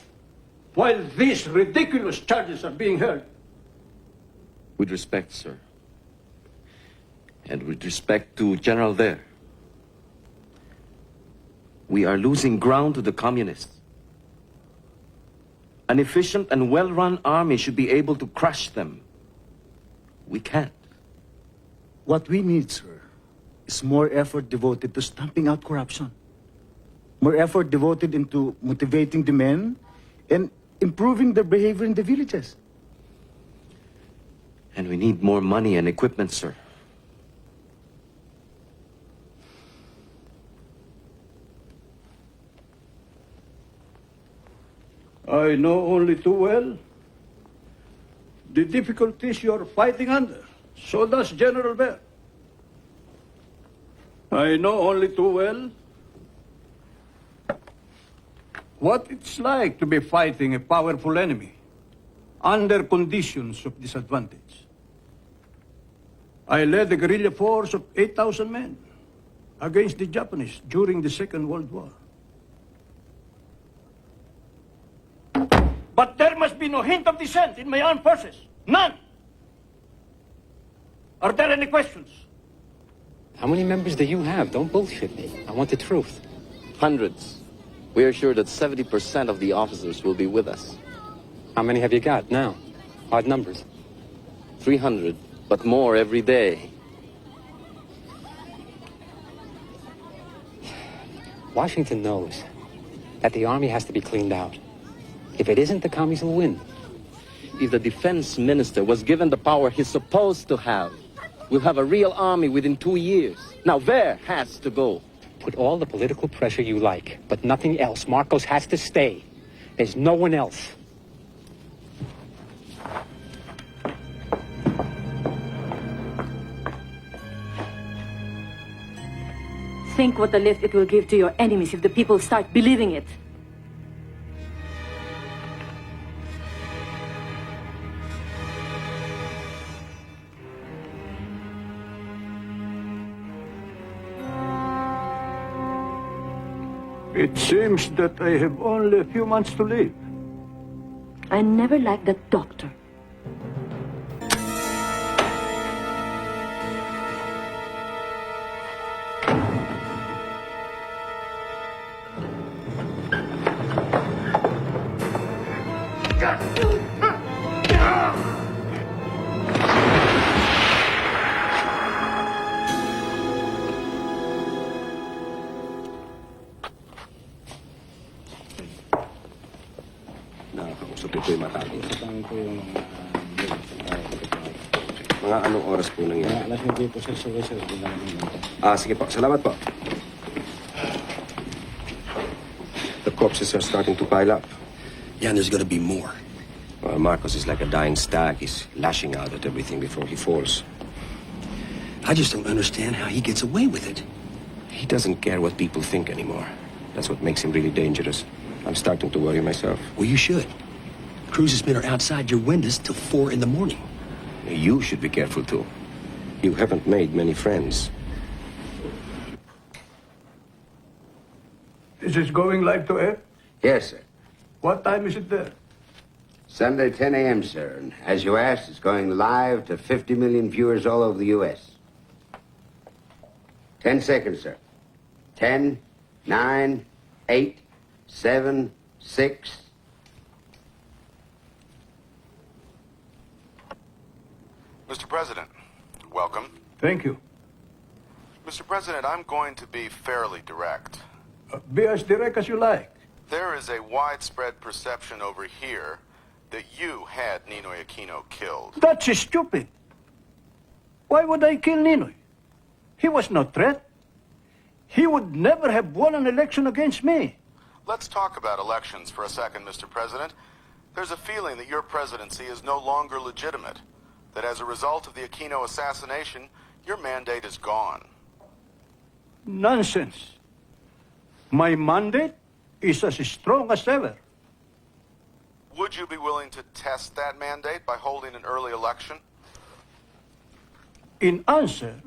while these ridiculous charges are being heard. With respect, sir. And with respect to General Ver, we are losing ground to the communists. An efficient and well-run army should be able to crush them. We can't. What we need, sir, is more effort devoted to stamping out corruption. More effort devoted into motivating the men and improving their behavior in the villages. And we need more money and equipment, sir. I know only too well the difficulties you're fighting under. So does General Ver. I know only too well what it's like to be fighting a powerful enemy under conditions of disadvantage. I led a guerrilla force of 8,000 men against the Japanese during the Second World War. But there must be no hint of dissent in my armed forces. None. Are there any questions? How many members do you have? Don't bullshit me. I want the truth. Hundreds. We are sure that 70% of the officers will be with us. How many have you got now? Odd numbers. 300 but more every day. Washington knows that the army has to be cleaned out. If it isn't, the commies will win. If the defense minister was given the power he's supposed to have, we'll have a real army within 2 years. Now, Ver has to go. Put all the political pressure you like, but nothing else. Marcos has to stay. There's no one else. Think what a lift it will give to your enemies if the people start believing it. It seems that I have only a few months to live. I never liked that doctor. Nakakausap ito yung matalo. Mga anong oras po nangyari? Alas 9 po, sir. Sige po. Salamat po. The corpses are starting to pile up. Yeah, and there's gonna be more. Well, Marcos is like a dying stag. He's lashing out at everything before he falls. I just don't understand how he gets away with it. He doesn't care what people think anymore. That's what makes him really dangerous. I'm starting to worry myself. Well, you should. Cruz's men are outside your windows till 4 in the morning. You should be careful, too. You haven't made many friends. Is this going live to air? Yes, sir. What time is it there? Sunday, 10 a.m., sir. And as you asked, it's going live to 50 million viewers all over the U.S. 10 seconds, sir. 10, 9, 8, 7, 6. Mr. President, welcome. Thank you. Mr. President, I'm going to be fairly direct. Be as direct as you like. There is a widespread perception over here that you had Ninoy Aquino killed. That's stupid. Why would I kill Ninoy? He was no threat. He would never have won an election against me. Let's talk about elections for a second, Mr. President. There's a feeling that your presidency is no longer legitimate, that as a result of the Aquino assassination, your mandate is gone. Nonsense. My mandate is as strong as ever. Would you be willing to test that mandate by holding an early election? In answer,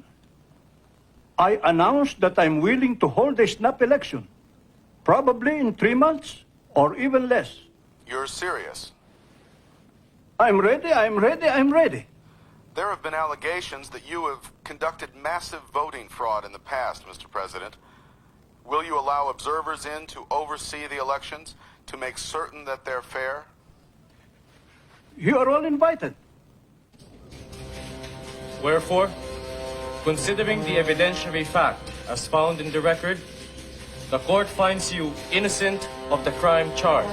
I announced that I'm willing to hold a snap election, probably in 3 months or even less. You're serious? I'm ready, I'm ready, I'm ready. There have been allegations that you have conducted massive voting fraud in the past, Mr. President. Will you allow observers in to oversee the elections to make certain that they're fair? You are all invited. Wherefore, considering the evidentiary fact as found in the record, the court finds you innocent of the crime charged.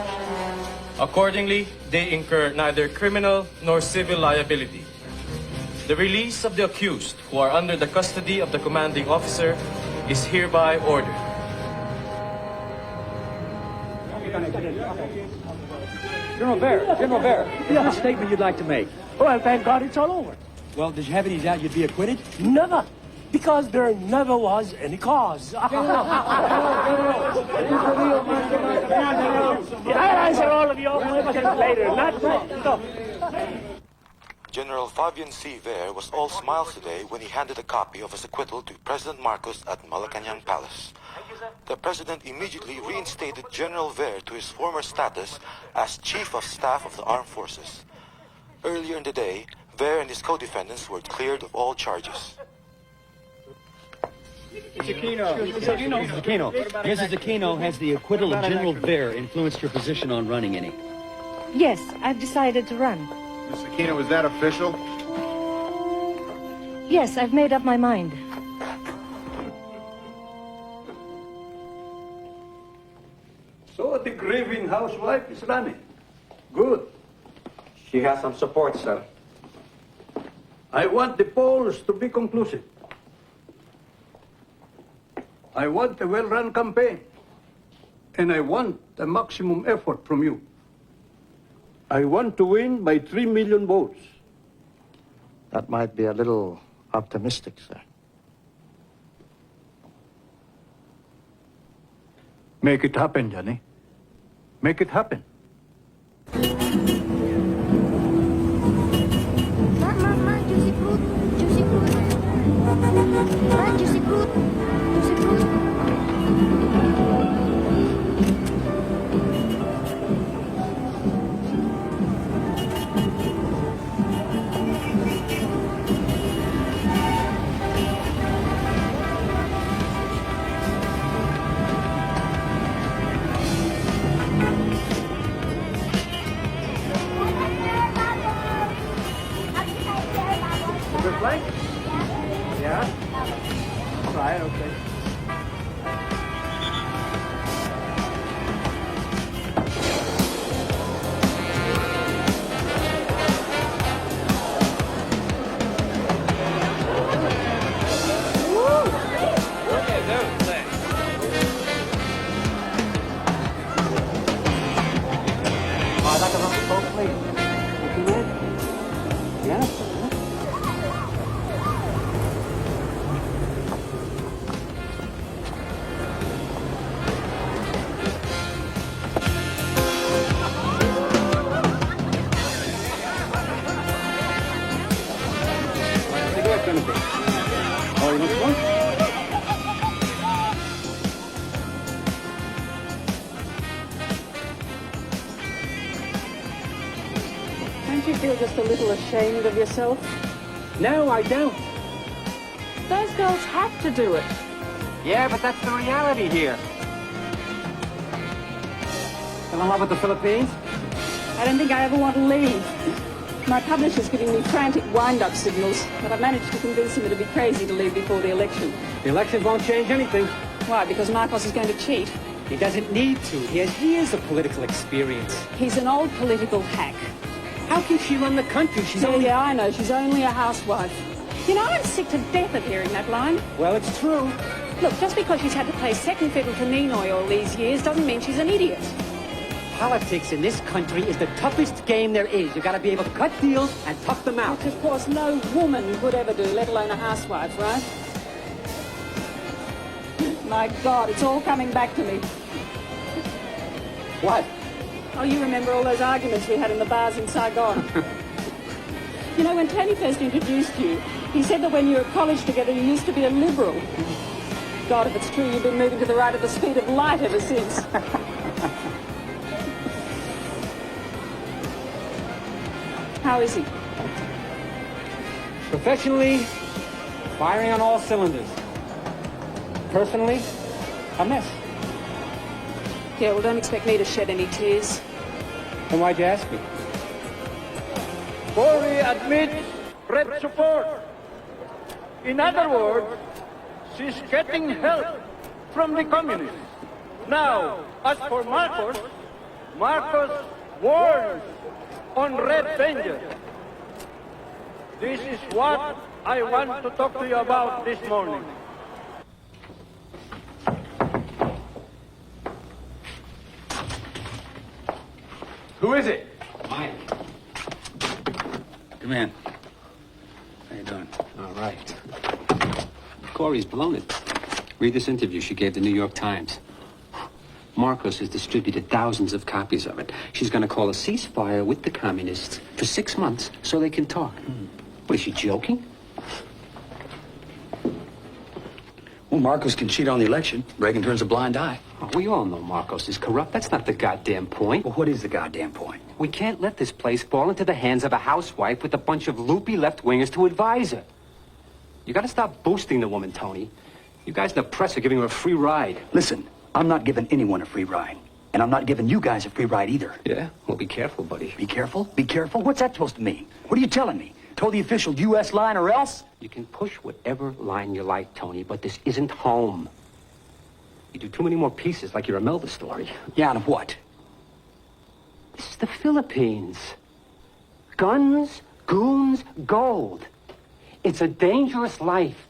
Accordingly, they incur neither criminal nor civil liability. The release of the accused who are under the custody of the commanding officer is hereby ordered. General Ver, you have a statement you'd like to make. Well, thank God it's all over. Well, did you have any doubt you'd be acquitted? Never. Because there never was any cause. I'll answer all of your questions later. Not now. General Fabian C. Ver was all smiles today when he handed a copy of his acquittal to President Marcos at Malacanang Palace. The president immediately reinstated General Ver to his former status as Chief of Staff of the Armed Forces. Earlier in the day, Ver and his co-defendants were cleared of all charges. Mrs. Aquino, has the acquittal of General Ver influenced your position on running any? Yes, I've decided to run. Mr. Aquino, is that official? Yes, I've made up my mind. So the grieving housewife is running. Good. She has some support, sir. I want the polls to be conclusive. I want a well-run campaign. And I want a maximum effort from you. I want to win by 3 million votes. That might be a little optimistic, sir. Make it happen, Johnny. Make it happen. Juicy fruit, juicy fruit. Juicy fruit, juicy fruit. Flank? Yeah? Right, okay. I'd like a round of Coke, please. What you want? Yeah? Oh, you want one? Don't you feel just a little ashamed of yourself? No, I don't. Those girls have to do it. Yeah, but that's the reality here. Fell in love with the Philippines? I don't think I ever want to leave. My publisher's giving me frantic wind-up signals, but I've managed to convince him it'd be crazy to leave before the election. The election won't change anything. Why? Because Marcos is going to cheat. He doesn't need to. He has years of political experience. He's an old political hack. How can she run the country? She's only... Yeah, I know. She's only a housewife. You know, I'm sick to death of hearing that line. Well, it's true. Look, just because she's had to play second fiddle to Ninoy all these years doesn't mean she's an idiot. Politics in this country is the toughest game there is. You gotta be able to cut deals and tough them out. Which, of course, no woman could ever do, let alone a housewife, right? My God, it's all coming back to me. What? Oh, you remember all those arguments we had in the bars in Saigon? You know, when Tony first introduced you, he said that when you were at college together, you used to be a liberal. God, if it's true, you've been moving to the right at the speed of light ever since. How is he? Professionally, firing on all cylinders. Personally, a mess. Yeah, well, don't expect me to shed any tears. Then why'd you ask me? Cory admits Red support. In other words, she's getting help from the communists. Now, as for Marcos, Marcos warns on Red danger. This is what I want to talk to you about this morning. Who is it? Mike. Come in. How you doing? All right. Cory's blown it. Read this interview she gave the New York Times. Marcos has distributed thousands of copies of it. She's going to call a ceasefire with the communists for 6 months so they can talk. What, is she joking? Well, Marcos can cheat on the election. Reagan turns a blind eye. Oh, we all know Marcos is corrupt. That's not the goddamn point. Well, what is the goddamn point? We can't let this place fall into the hands of a housewife with a bunch of loopy left-wingers to advise her. You got to stop boosting the woman, Tony. You guys in the press are giving her a free ride. Listen, I'm not giving anyone a free ride. And I'm not giving you guys a free ride either. Yeah? Well, be careful, buddy. Be careful? Be careful? What's that supposed to mean? What are you telling me? Toe the official U.S. line or else? You can push whatever line you like, Tony, but this isn't home. You do too many more pieces like you're a Melba story. Yeah, and what? This is the Philippines. Guns, goons, gold. It's a dangerous life.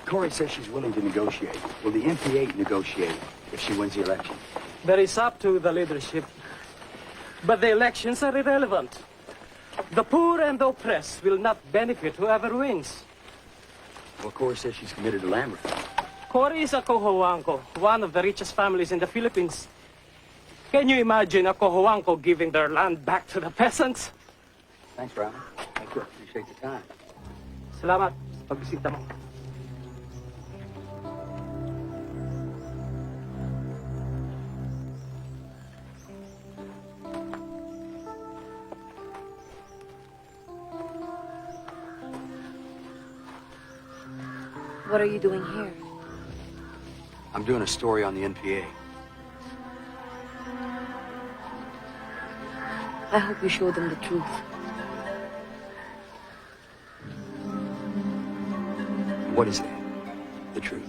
Corey says she's willing to negotiate. Will the NPA negotiate if she wins the election? That is up to the leadership. But the elections are irrelevant. The poor and the oppressed will not benefit whoever wins. Well, Corey says she's committed to land reform. Cory is a Cojuangco, one of the richest families in the Philippines. Can you imagine a Cojuangco giving their land back to the peasants? Thanks, Robin. Thank you. Appreciate the time. Salamat sa pagbisita mo. What are you doing here? I'm doing a story on the NPA. I hope you show them the truth. What is that? The truth.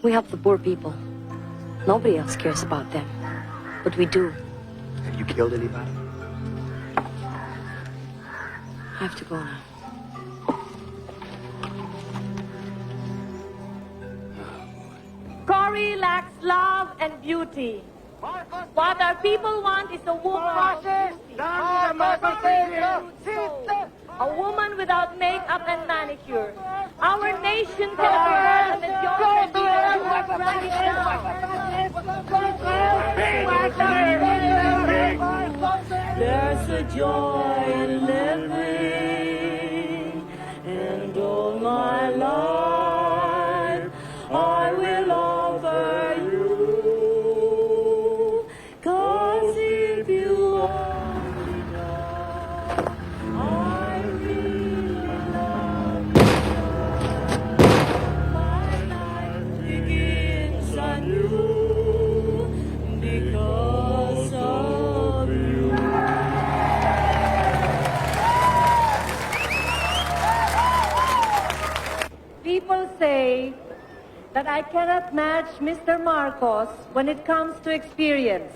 We help the poor people. Nobody else cares about them. But we do. Have you killed anybody? I have to go now. Cory lacks love and beauty. What our people want is a woman a woman without makeup and manicure. Our nation can afford the majority There's a joy in living, and all my life I will offer you. 'Cause if you only know, I really love you. My life begins anew because of you. People say that I cannot match Mr. Marcos when it comes to experience.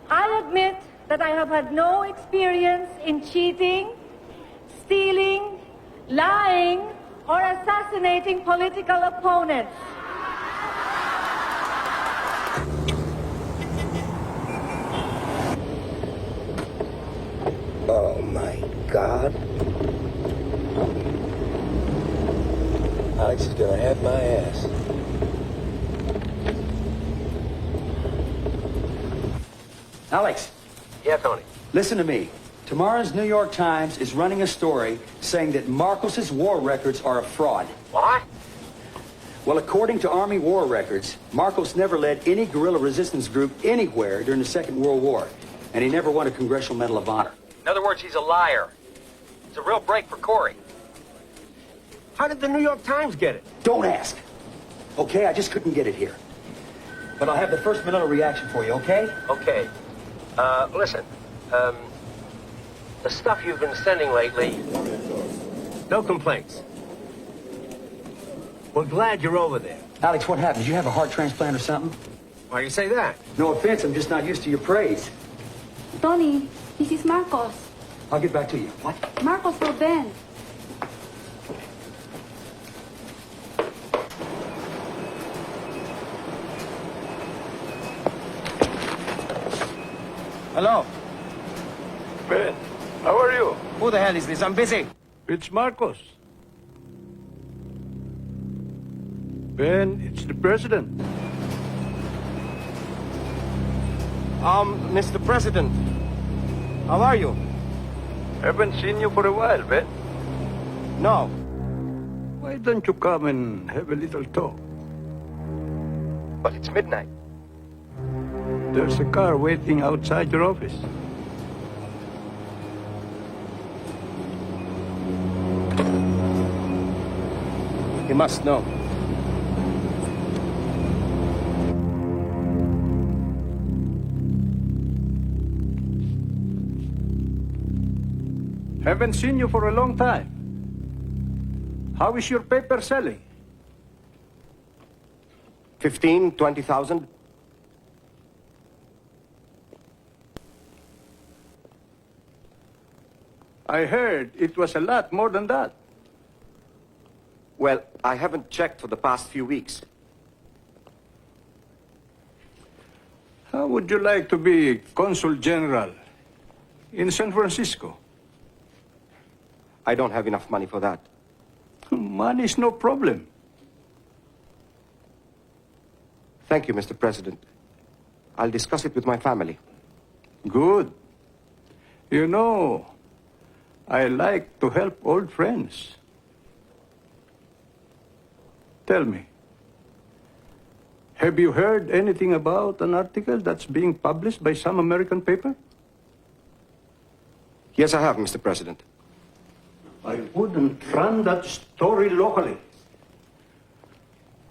I'll admit that I have had no experience in cheating, stealing, lying, or assassinating political opponents. Oh, my God. Alex is gonna have my ass. Alex. Yeah, Tony. Listen to me. Tomorrow's New York Times is running a story saying that Marcos's war records are a fraud. What? Well, according to Army war records, Marcos never led any guerrilla resistance group anywhere during the Second World War, and he never won a Congressional Medal of Honor. In other words, he's a liar. It's a real break for Cory. How did the New York Times get it? Don't ask. Okay, I just couldn't get it here. But I'll have the first Manila reaction for you, okay? Okay. Listen. The stuff you've been sending lately, no complaints. We're glad you're over there. Alex, what happened? Did you have a heart transplant or something? Why do you say that? No offense, I'm just not used to your praise. Tony, this is Marcos. I'll get back to you. What? Marcos for Ben. Hello? Ben, how are you? Who the hell is this? I'm busy. It's Marcos. Ben, it's the president. Mr. President, how are you? Haven't seen you for a while, Ben. No. Why don't you come and have a little talk? But it's midnight. There's a car waiting outside your office. He must know. Haven't seen you for a long time. How is your paper selling? 15, 20,000. I heard it was a lot more than that. Well, I haven't checked for the past few weeks. How would you like to be Consul General in San Francisco? I don't have enough money for that. Money's no problem. Thank you, Mr. President. I'll discuss it with my family. Good. You know, I like to help old friends. Tell me, have you heard anything about an article that's being published by some American paper? Yes, I have, Mr. President. I wouldn't run that story locally.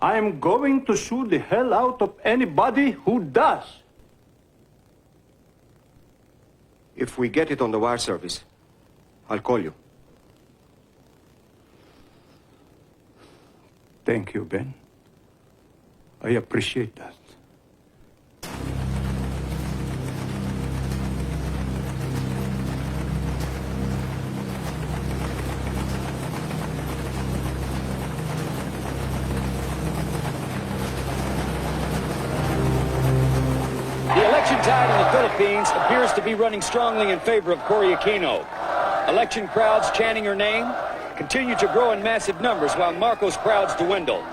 I'm going to sue the hell out of anybody who does. If we get it on the wire service, I'll call you. Thank you, Ben. I appreciate that. The election tide in the Philippines appears to be running strongly in favor of Cory Aquino. Election crowds chanting her name continue to grow in massive numbers while Marcos crowds dwindle.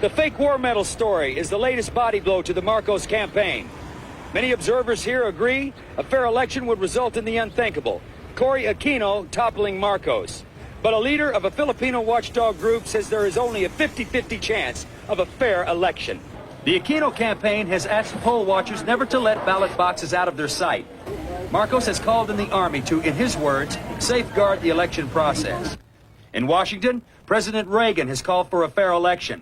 The fake war medal story is the latest body blow to the Marcos campaign. Many observers here agree a fair election would result in the unthinkable, Cory Aquino toppling Marcos. But a leader of a Filipino watchdog group says there is only a 50-50 chance of a fair election. The Aquino campaign has asked poll watchers never to let ballot boxes out of their sight. Marcos has called in the army to, in his words, safeguard the election process. In Washington, President Reagan has called for a fair election.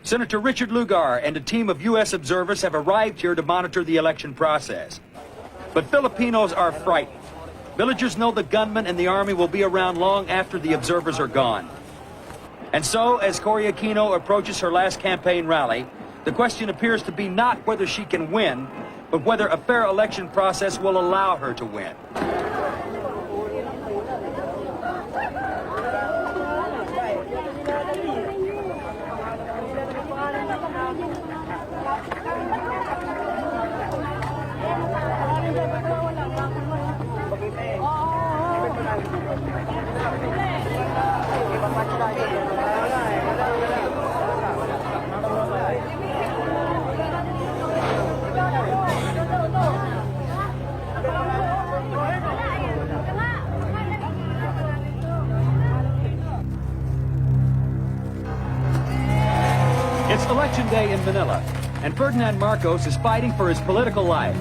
Senator Richard Lugar and a team of U.S. observers have arrived here to monitor the election process. But Filipinos are frightened. Villagers know the gunmen and the army will be around long after the observers are gone. And so, as Cory Aquino approaches her last campaign rally, the question appears to be not whether she can win, but whether a fair election process will allow her to win. It's Election Day in Manila, and Ferdinand Marcos is fighting for his political life.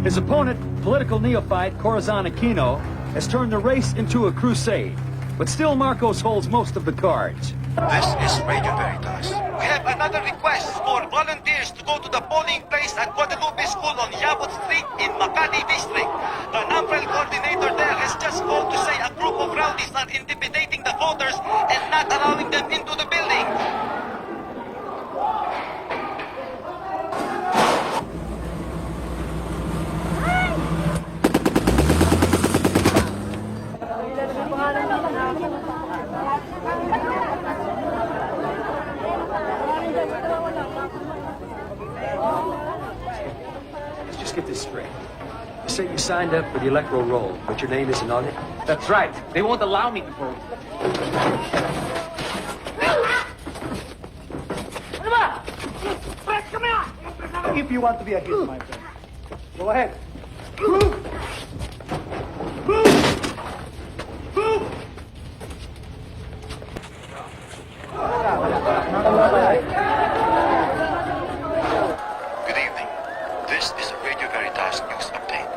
His opponent, political neophyte Corazon Aquino, has turned the race into a crusade. But still Marcos holds most of the cards. This is Radio Veritas. We have another request for volunteers to go to the polling place at Guadalupe School on Yabot Street in Makati District. The NAMPREL coordinator there has just called to say a group of rowdies are intimidating the voters and not allowing them into the building. Let's just get this straight. say you signed up for the electoral roll, but your name isn't on it? That's right. They won't allow me to vote. If you want to be a hero, my friend, go ahead. Good evening. This is a Radio Veritas news update.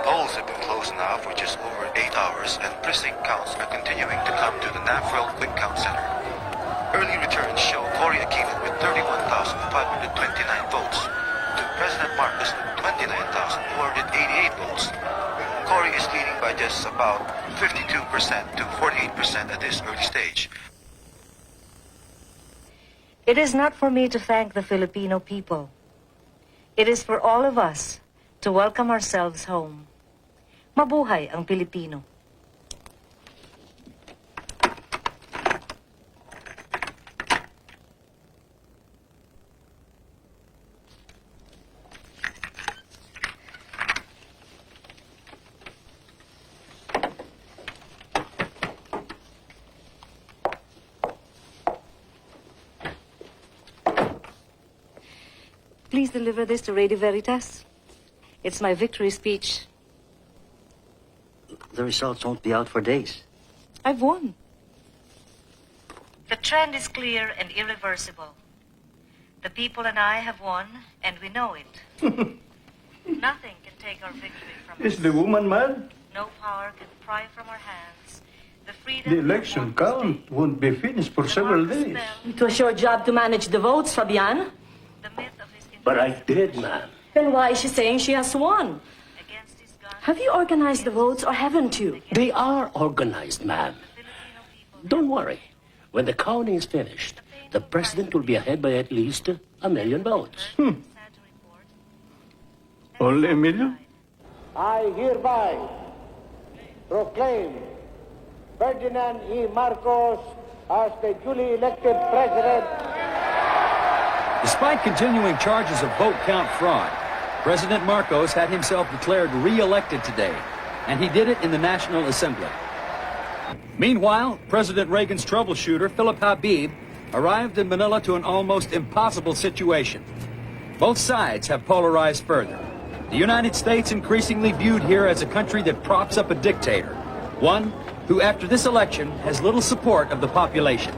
Polls have been closed now for just over 8 hours, and precinct counts are continuing to come to the NAFREL Quick Count Center. Early returns show Cory Aquino with 31,529 votes to President Marcos with 29,488 votes. Cory is leading by just about 52% to 48% at this early stage. It is not for me to thank the Filipino people. It is for all of us to welcome ourselves home. Mabuhay ang Pilipino. Please deliver this to Radio Veritas. It's my victory speech. The results won't be out for days. I've won. The trend is clear and irreversible. The people and I have won, and we know it. Nothing can take our victory from us. Is the woman mad? No power can pry from our hands the freedom. The election count won't be finished for several days. It was your job to manage the votes, Fabian. But I did, ma'am. Then why is she saying she has won? Have you organized the votes or haven't you? They are organized, ma'am. Don't worry. When the counting is finished, the president will be ahead by at least 1 million votes. Only 1 million? I hereby proclaim Ferdinand E. Marcos as the duly elected president. Despite continuing charges of vote count fraud, President Marcos had himself declared re-elected today, and he did it in the National Assembly. Meanwhile, President Reagan's troubleshooter, Philip Habib, arrived in Manila to an almost impossible situation. Both sides have polarized further. The United States increasingly viewed here as a country that props up a dictator, one who, after this election, has little support of the population.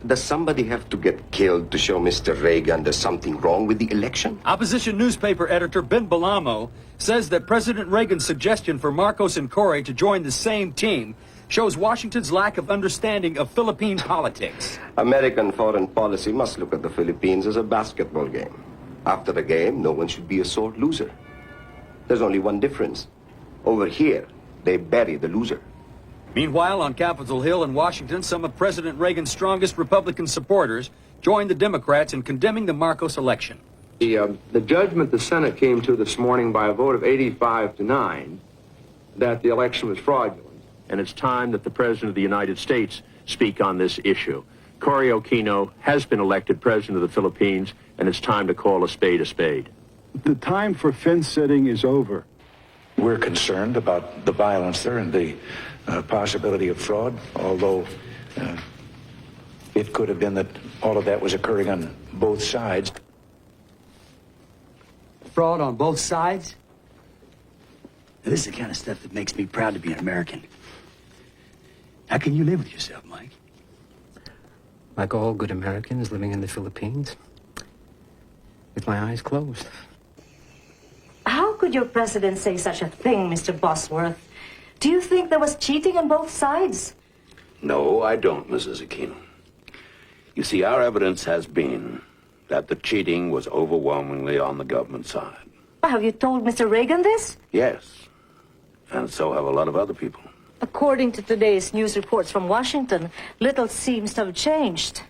Does somebody have to get killed to show Mr. Reagan there's something wrong with the election? Opposition newspaper editor Ben Belamo says that President Reagan's suggestion for Marcos and Cory to join the same team shows Washington's lack of understanding of Philippine politics. American foreign policy must look at the Philippines as a basketball game. After the game, no one should be a sore loser. There's only one difference. Over here, they bury the loser. Meanwhile, on Capitol Hill in Washington, some of President Reagan's strongest Republican supporters joined the Democrats in condemning the Marcos election. The judgment the Senate came to this morning by a vote of 85-9 that the election was fraudulent. And it's time that the President of the United States speak on this issue. Cory Aquino has been elected President of the Philippines, and it's time to call a spade a spade. The time for fence setting is over. We're concerned about the violence there and the possibility of fraud, although it could have been that all of that was occurring on both sides. Fraud on both sides? Now, this is the kind of stuff that makes me proud to be an American. How can you live with yourself, Mike? Like all good Americans living in the Philippines, with my eyes closed. How could your president say such a thing, Mr. Bosworth? Do you think there was cheating on both sides? No, I don't, Mrs. Aquino. You see, our evidence has been that the cheating was overwhelmingly on the government side. Have you told Mr. Reagan this? Yes, and so have a lot of other people. According to today's news reports from Washington, little seems to have changed.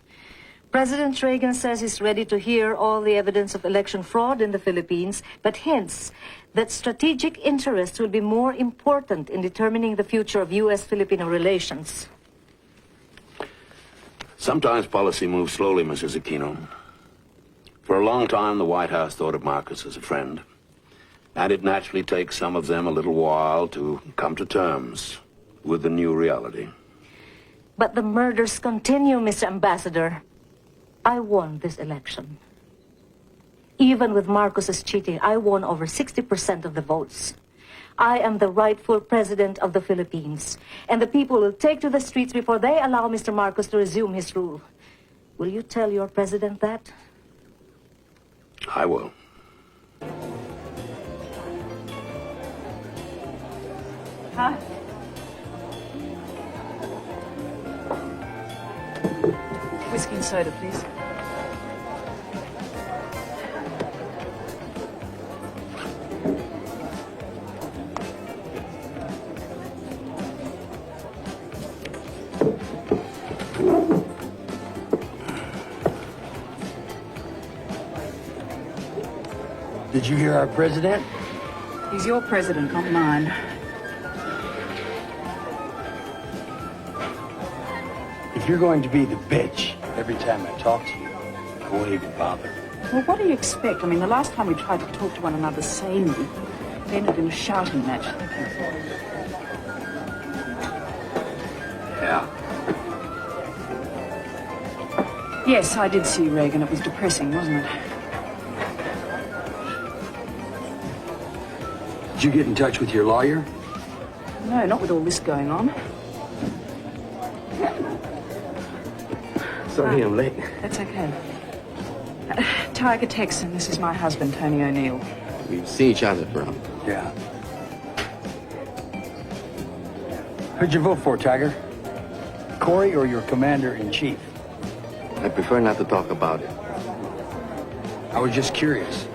President Reagan says he's ready to hear all the evidence of election fraud in the Philippines, but hints that strategic interests will be more important in determining the future of U.S.-Filipino relations. Sometimes policy moves slowly, Mrs. Aquino. For a long time, the White House thought of Marcos as a friend. And it naturally takes some of them a little while to come to terms with the new reality. But the murders continue, Mr. Ambassador. I won this election. Even with Marcos's cheating, I won over 60% of the votes. I am the rightful president of the Philippines, and the people will take to the streets before they allow Mr. Marcos to resume his rule. Will you tell your president that? I will. Hi. Whiskey and soda, please. Did you hear our president? He's your president, not mine. If you're going to be the bitch every time I talk to you, I won't even bother. Well, what do you expect? I mean, the last time we tried to talk to one another sanely, we ended in a shouting match. Yeah. Yes, I did see Reagan. It was depressing, wasn't it? Did you get in touch with your lawyer? No, not with all this going on. Sorry I'm late. That's okay. Tiger Texan, this is my husband, Tony O'Neill. We've seen each other around. Yeah. Who'd you vote for, Tiger? Corey or your commander-in-chief? I prefer not to talk about it. I was just curious.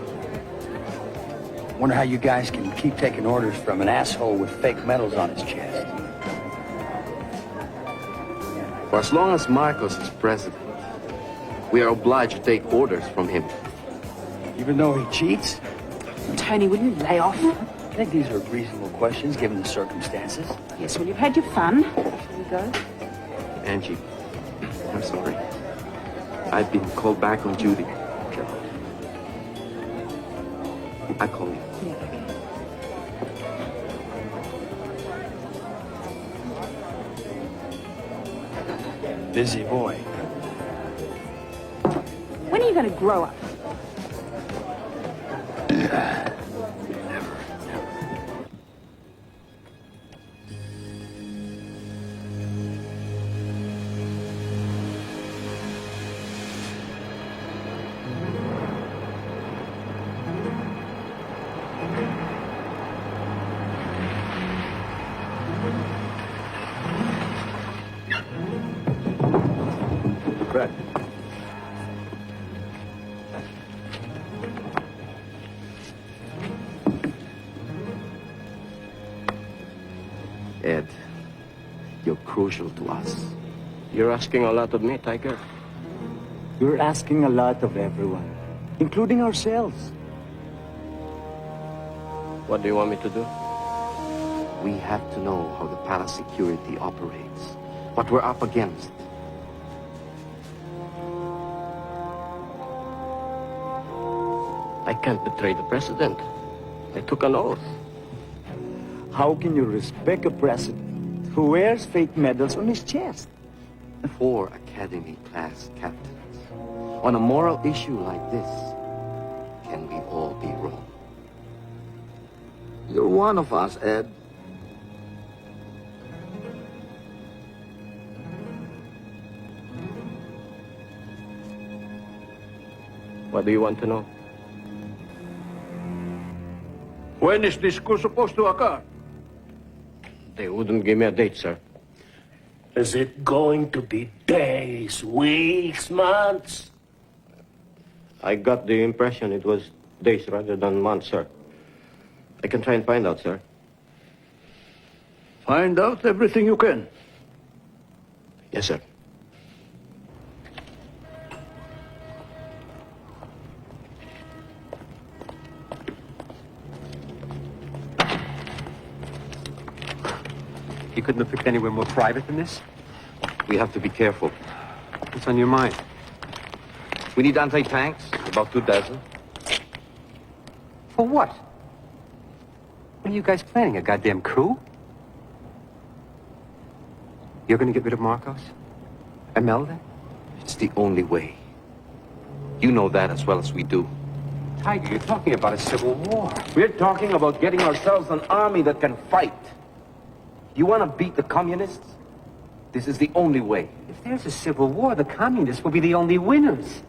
Wonder how you guys can keep taking orders from an asshole with fake medals on his chest. For as long as Marcos is president, we are obliged to take orders from him. Even though he cheats? Tony, will you lay off? I think these are reasonable questions given the circumstances. Yes, well, you've had your fun. Shall we go? Angie, I'm sorry. I've been called back on duty. I call you. Yeah, okay. Busy boy. When are you going to grow up? Fred. Ed, you're crucial to us. You're asking a lot of me, Tiger. You're asking a lot of everyone, including ourselves. What do you want me to do? We have to know how the palace security operates, what we're up against. I can't betray the president. I took an oath. How can you respect a president who wears fake medals on his chest? 4 academy-class captains. On a moral issue like this, can we all be wrong? You're one of us, Ed. What do you want to know? When is this coup supposed to occur? They wouldn't give me a date, sir. Is it going to be days, weeks, months? I got the impression it was days rather than months, sir. I can try and find out, sir. Find out everything you can. Yes, sir. You couldn't have picked anywhere more private than this? We have to be careful. What's on your mind? We need anti-tanks, about 2 dozen. For what? What are you guys planning, a goddamn coup? You're gonna get rid of Marcos? Imelda? It's the only way. You know that as well as we do. Tiger, you're talking about a civil war. We're talking about getting ourselves an army that can fight. You want to beat the communists? This is the only way. If there's a civil war, the communists will be the only winners.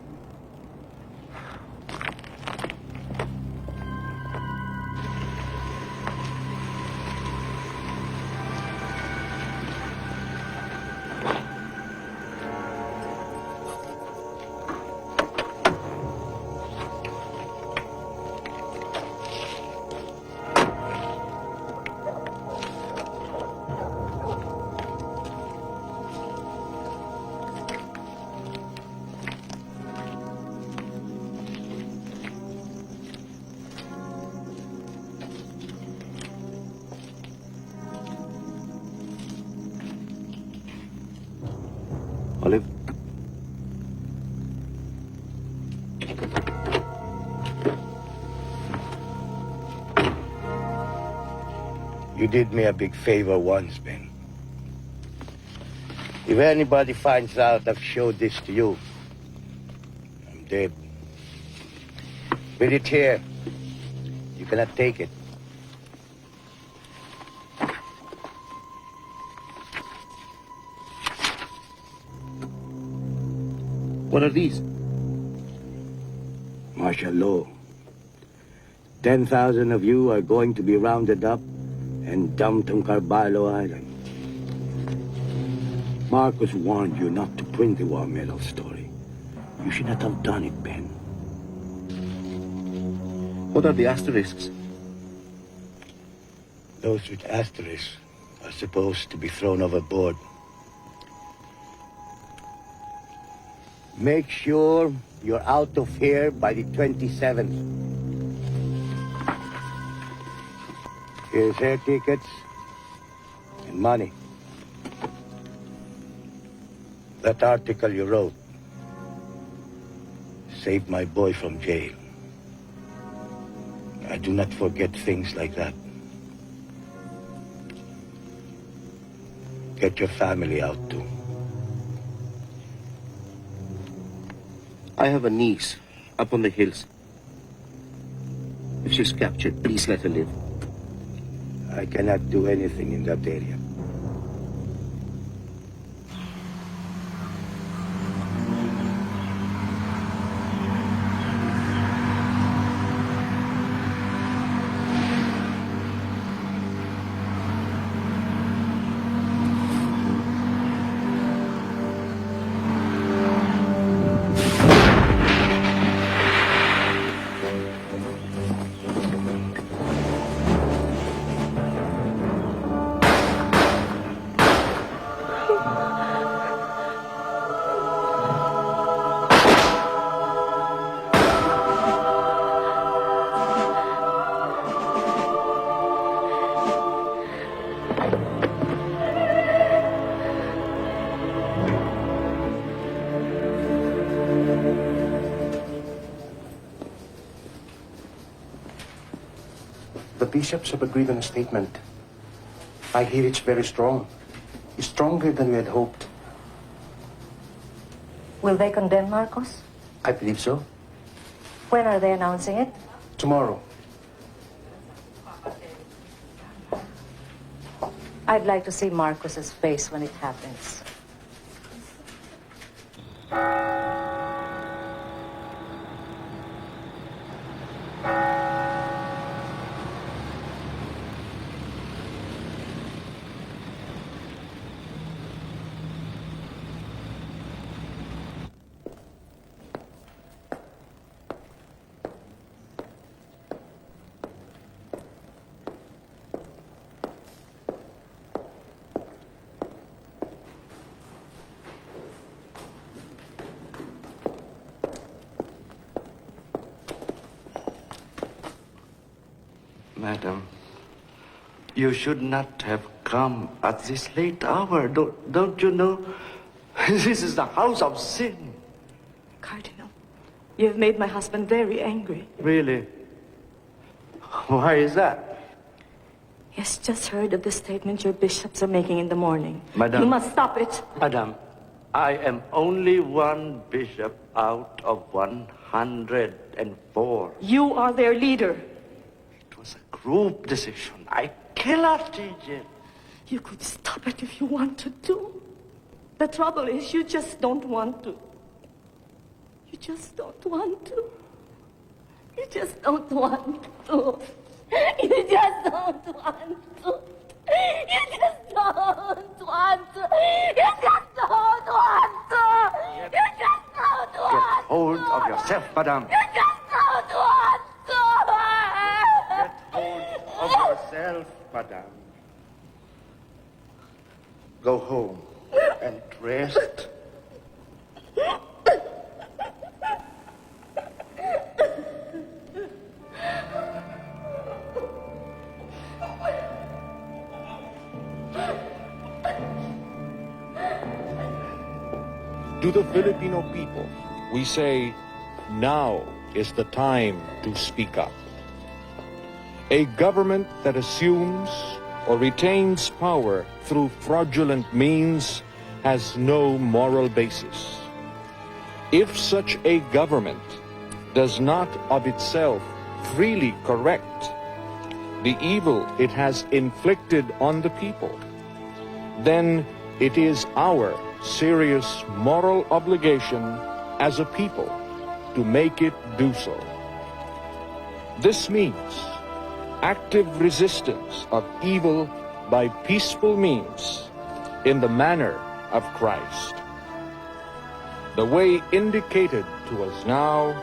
Olive? You did me a big favor once, Ben. If anybody finds out I've showed this to you, I'm dead. With it here, you cannot take it. What are these? Martial law. 10,000 of you are going to be rounded up and dumped on Carballo Island. Marcos warned you not to print the war medal story. You should not have done it, Ben. What are the asterisks? Those with asterisks are supposed to be thrown overboard. Make sure you're out of here by the 27th. Here's air tickets and money. That article you wrote saved my boy from jail. I do not forget things like that. Get your family out too. I have a niece up on the hills. If she's captured, please let her live. I cannot do anything in that area. The bishops have agreed on a statement. I hear it's very strong. It's stronger than we had hoped. Will they condemn Marcos? I believe so. When are they announcing it? Tomorrow. I'd like to see Marcos's face when it happens. Madam, you should not have come at this late hour. Don't you know? This is the house of sin. Cardinal, you have made my husband very angry. Really? Why is that? He has just heard of the statement your bishops are making in the morning. Madam. You must stop it. Madam, I am only one bishop out of 104. You are their leader. It was a group decision. I cannot change it. You could stop it if you wanted to. The trouble is, you just don't want to. You just don't want to. You just don't want to. You just don't want to. You just don't want to. You just don't want to. You just don't Get want hold of yourself, madam. to. You just don't want to. Get hold of yourself, madam. Go home and rest. To the Filipino people, we say, now is the time to speak up. A government that assumes or retains power through fraudulent means has no moral basis. If such a government does not of itself freely correct the evil it has inflicted on the people, then it is our serious moral obligation as a people to make it do so. This means active resistance of evil by peaceful means in the manner of Christ. The way indicated to us now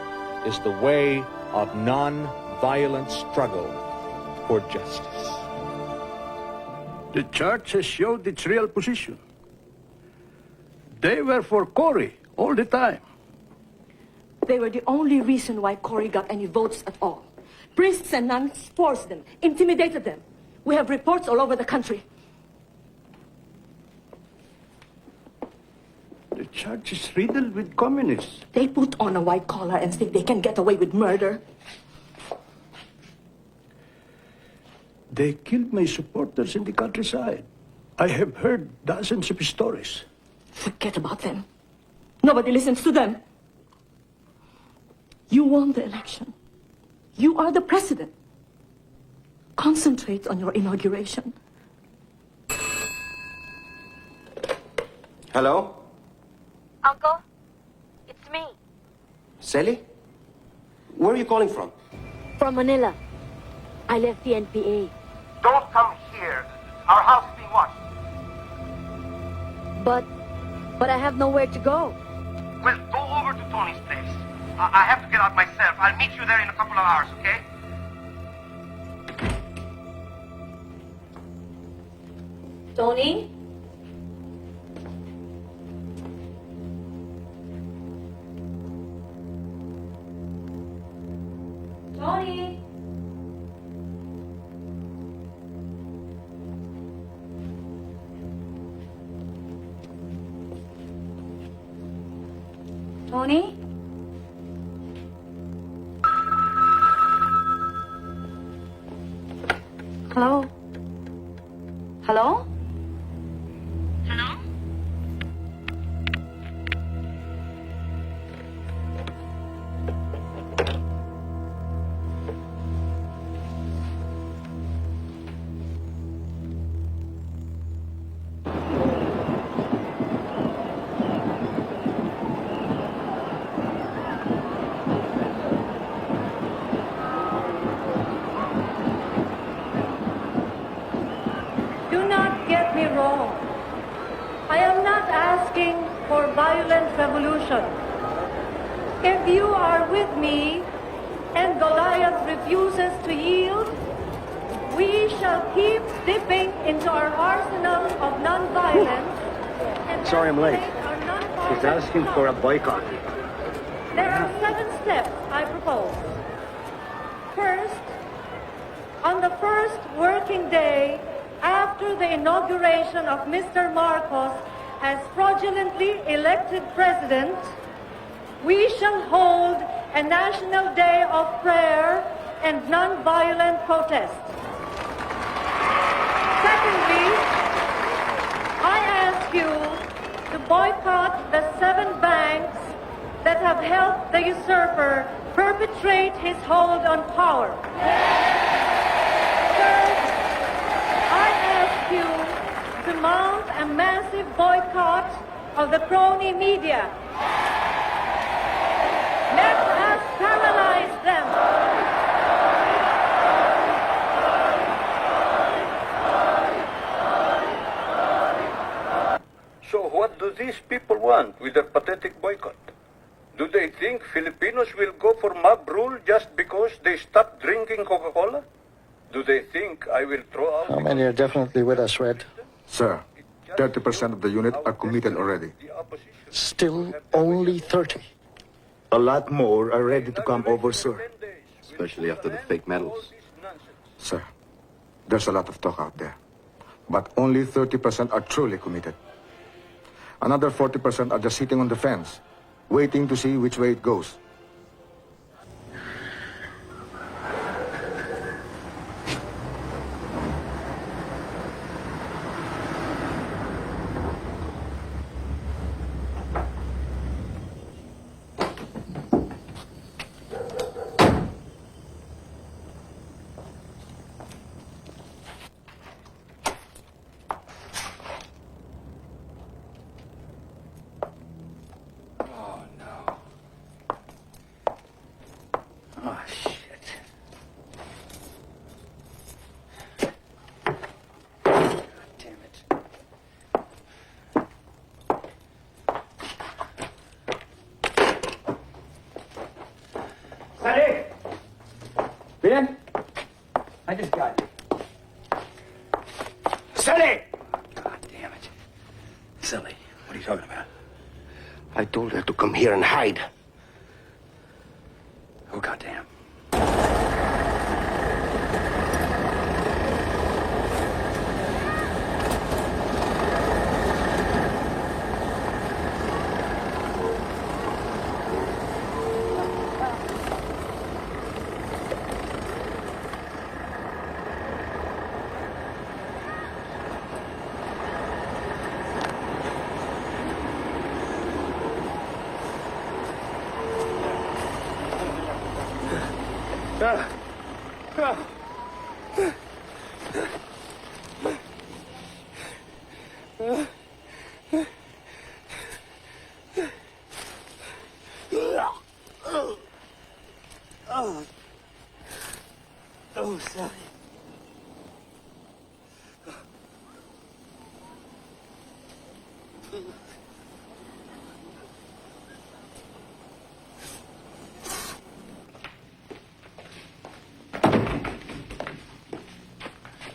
is the way of non-violent struggle for justice. The church has showed its real position. They were for Cory all the time. They were the only reason why Cory got any votes at all. Priests and nuns forced them, intimidated them. We have reports all over the country. The church is riddled with communists. They put on a white collar and think they can get away with murder. They killed my supporters in the countryside. I have heard dozens of stories. Forget about them. Nobody listens to them. You won the election. You are the president. Concentrate on your inauguration. Hello? Uncle, it's me. Sally? Where are you calling from? From Manila. I left the NPA. Don't come here. Our house is being watched. But I have nowhere to go. Well, go over to Tony's place. I have to get out myself. I'll meet you there in a couple of hours, okay? Tony? Tony? Tony? Hello? Hello? Hello? Do not get me wrong. I am not asking for violent revolution. If you are with me and Goliath refuses to yield, we shall keep dipping into our arsenal of nonviolence. Sorry I'm late. She's asking for a boycott. There are 7 steps I propose. First, on the first working day after the inauguration of Mr. Marcos as fraudulently elected president, we shall hold a national day of prayer and nonviolent protest. boycott the 7 banks that have helped the usurper perpetrate his hold on power. Third, I ask you to mount a massive boycott of the crony media. Let us paralyze them. So what do these people want with their pathetic boycott? Do they think Filipinos will go for mob rule just because they stop drinking Coca-Cola? Do they think I will throw out... How many are definitely with us, Red? Sir, 30% of the unit are committed already. Still only 30. A lot more are ready to come over, sir. Especially after the fake medals. Sir, there's a lot of talk out there. But only 30% are truly committed. Another 40% are just sitting on the fence, waiting to see which way it goes. Oh, shit. God damn it. Sally! Ben? I just got you. Sally! God damn it. Sally, what are you talking about? I told her to come here and hide. Oh, goddamn. Oh, Sally.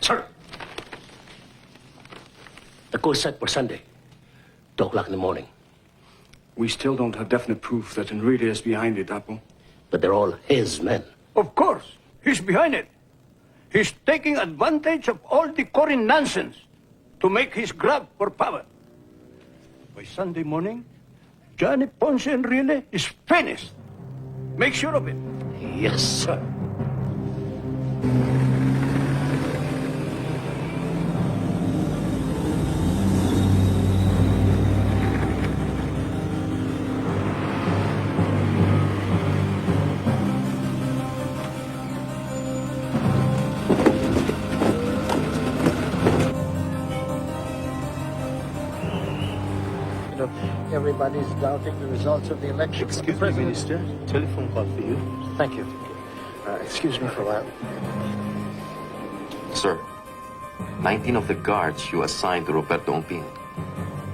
Sir! The course set for Sunday, 2 o'clock in the morning. We still don't have definite proof that Enrique is behind it, Apo. But they're all his men. Of course. He's behind it. He's taking advantage of all the Corin nonsense to make his grab for power. By Sunday morning, Johnny Ponce Enrile is finished. Make sure of it. Yes, sir. Everybody's doubting the results of the election. Excuse me, Minister. Telephone call for you. Thank you. Excuse me for a while. Sir, 19 of the guards you assigned to Roberto Ompin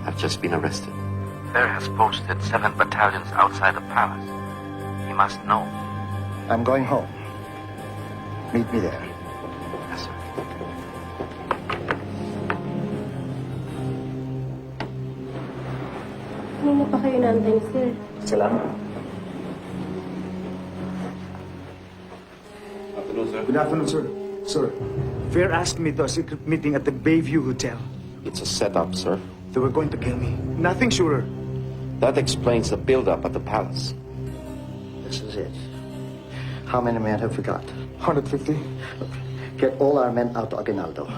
have just been arrested. Fer has posted 7 battalions outside the palace. He must know. I'm going home. Meet me there. Yes, sir. Kanina pa kayo naantay, sir. Salamat. Good afternoon, sir. Sir, Fair asked me to a secret meeting at the Bayview Hotel. It's a setup, sir. They were going to kill me. Nothing surer. That explains the build-up at the palace. This is it. How many men have we got? 150. Look, get all our men out to Aguinaldo.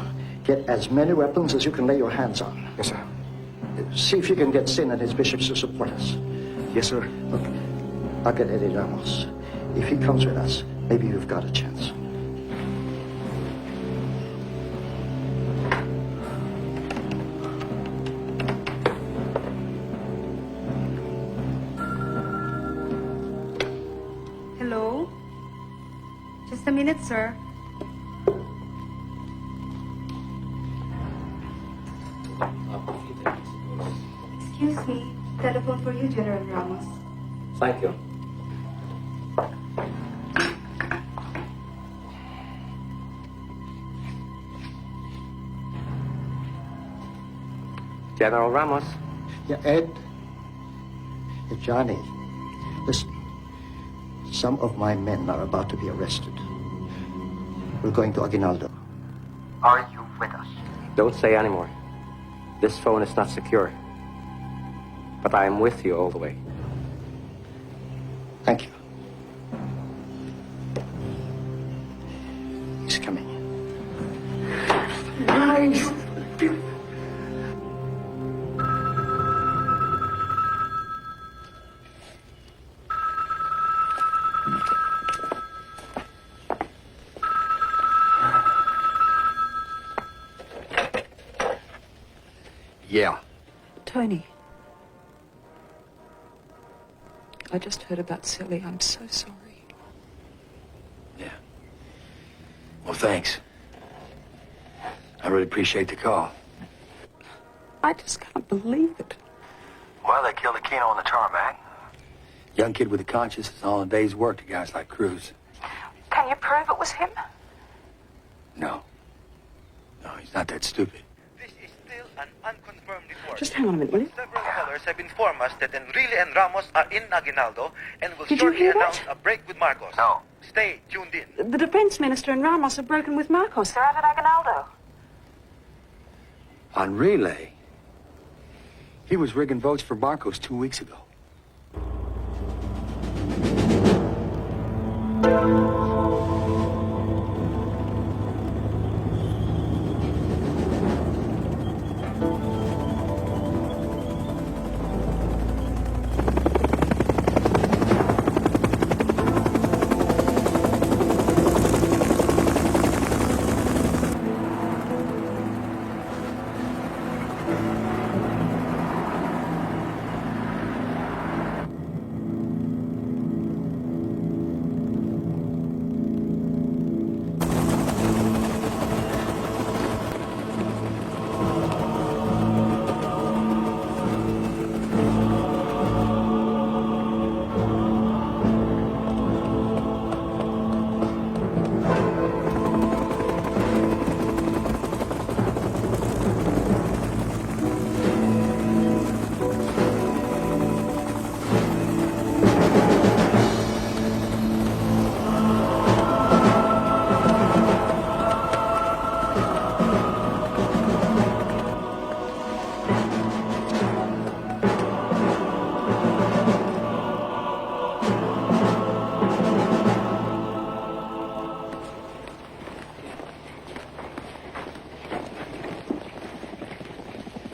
Get as many weapons as you can lay your hands on. Yes, sir. See if you can get Sin and his bishops to support us. Yes, sir. Look, I'll get Eddie Ramos. If he comes with us, maybe you've got a chance. Hello? Just a minute, sir. Excuse me. Telephone for you, General Ramos. Thank you. General Ramos. Yeah, Ed. Yeah, Johnny. Listen. Some of my men are about to be arrested. We're going to Aguinaldo. Are you with us? Don't say anymore. This phone is not secure. But I am with you all the way. Thank you. He's coming. Nice. Yeah. Tony. I just heard about Silly. I'm so sorry. Well, thanks. I really appreciate the call. I just can't believe it. Well, they killed Aquino on the tarmac. Young kid with a conscience is all a day's work to guys like Cruz. Can you prove it was him? No. No, he's not that stupid. An unconfirmed report. Just hang on a minute, will you? Several sellers have informed us that Enrile and Ramos are in Aguinaldo and will Did you shortly hear that? announce a break with Marcos. No. Stay tuned in. The defense minister and Ramos have broken with Marcos. They're out at Aguinaldo. On relay, he was rigging votes for Marcos 2 weeks ago.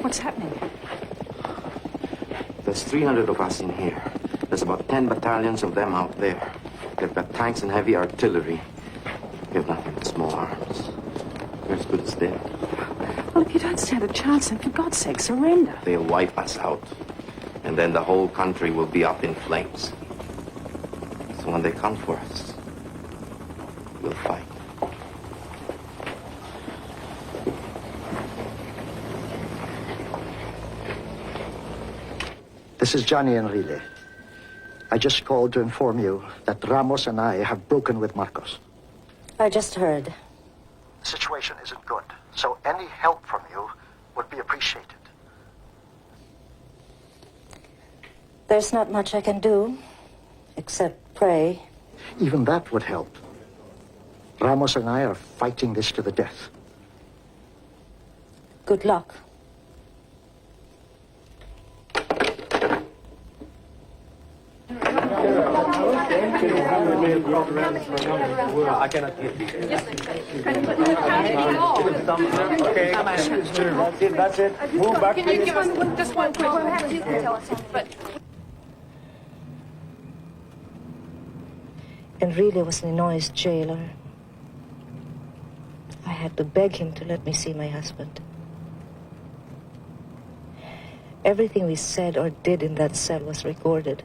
What's happening? There's 300 of us in here. There's about 10 battalions of them out there. They've got tanks and heavy artillery. We have nothing but small arms. We're as good as dead. Well, if you don't stand a chance, then for God's sake, surrender. They'll wipe us out. And then the whole country will be up in flames. So when they come for us, we'll fight. This is Johnny Enrile. I just called to inform you that Ramos and I have broken with Marcos. I just heard. The situation isn't good, so any help from you would be appreciated. There's not much I can do, except pray. Even that would help. Ramos and I are fighting this to the death. Good luck. I cannot hear you. Okay. That's it. Move back, Can you please. give us just one quick? Perhaps you can tell us. But Enrile was Ninoy's jailer. I had to beg him to let me see my husband. Everything we said or did in that cell was recorded.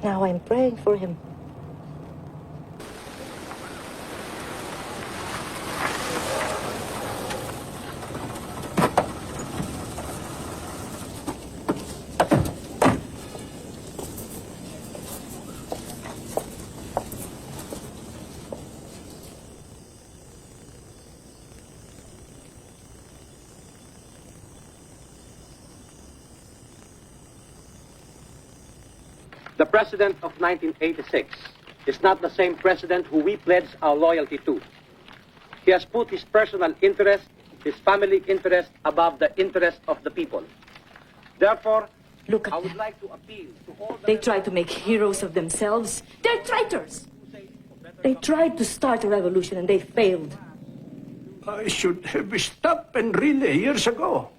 Now I'm praying for him. The president of 1986 is not the same president who we pledge our loyalty to. He has put his personal interest, his family interest, above the interest of the people. Therefore, Look at I would them. like to appeal to all the They try to make heroes of themselves. They're traitors. They tried to start a revolution and they failed. I should have stopped Enrile years ago.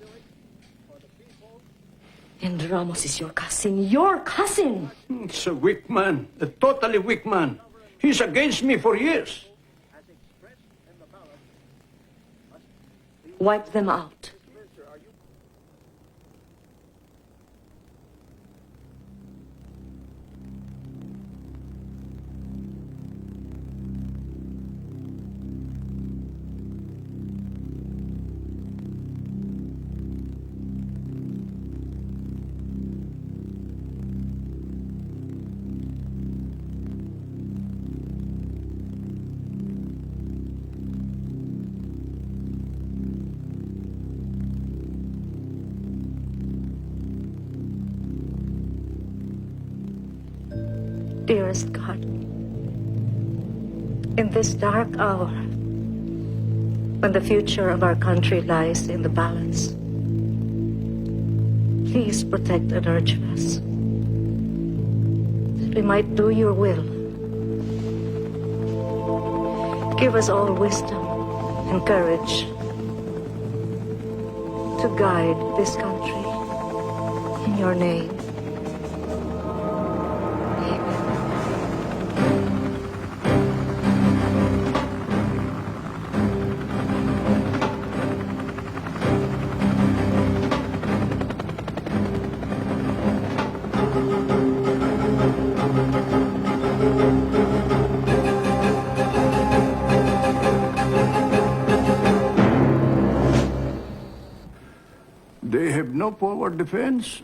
And Ramos is your cousin. Your cousin! He's a weak man, a totally weak man. He's against me for years. Wipe them out. Dearest God, in this dark hour, when the future of our country lies in the balance, please protect and nurture us, that we might do your will. Give us all wisdom and courage to guide this country in your name. They have no forward defense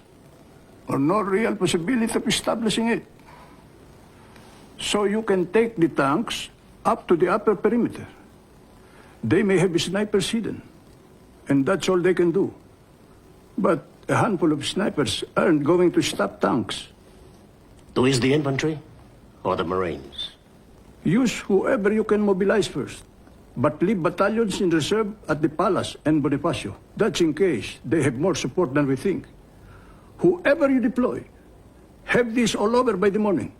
or no real possibility of establishing it. So you can take the tanks up to the upper perimeter. They may have snipers hidden, and that's all they can do. But a handful of snipers aren't going to stop tanks. To use the infantry or the Marines? Use whoever you can mobilize first, but leave battalions in reserve at the Palace and Bonifacio. That's in case they have more support than we think. Whoever you deploy, have this all over by the morning.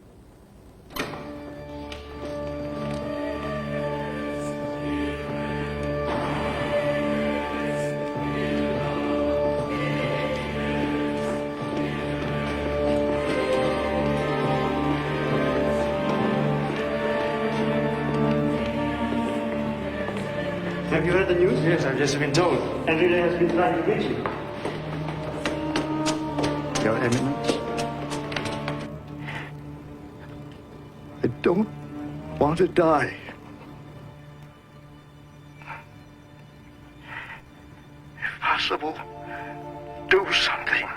Have you heard the news? Yes, I've just been told. Enrile has been trying to reach you. Your Eminence, I don't want to die. If possible, do something.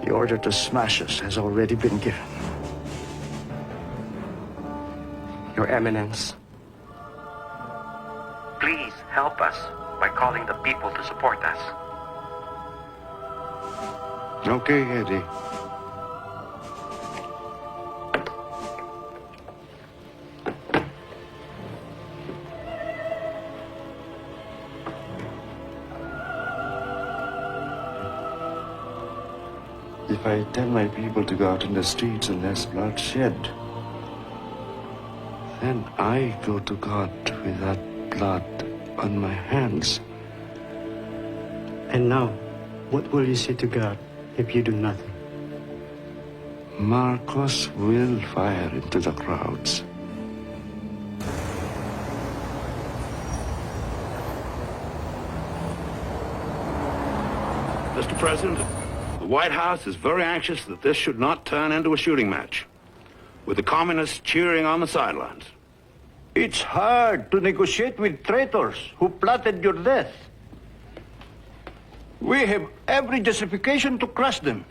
The order to smash us has already been given. Your Eminence, please help us by calling the people to support us. Okay, Eddie. if I tell my people to go out in the streets and there's bloodshed, then I go to God with that blood on my hands. And now, what will you say to God if you do nothing? Marcos will fire into the crowds. Mr. President, the White House is very anxious that this should not turn into a shooting match, with the communists cheering on the sidelines. It's hard to negotiate with traitors who plotted your death. We have every justification to crush them.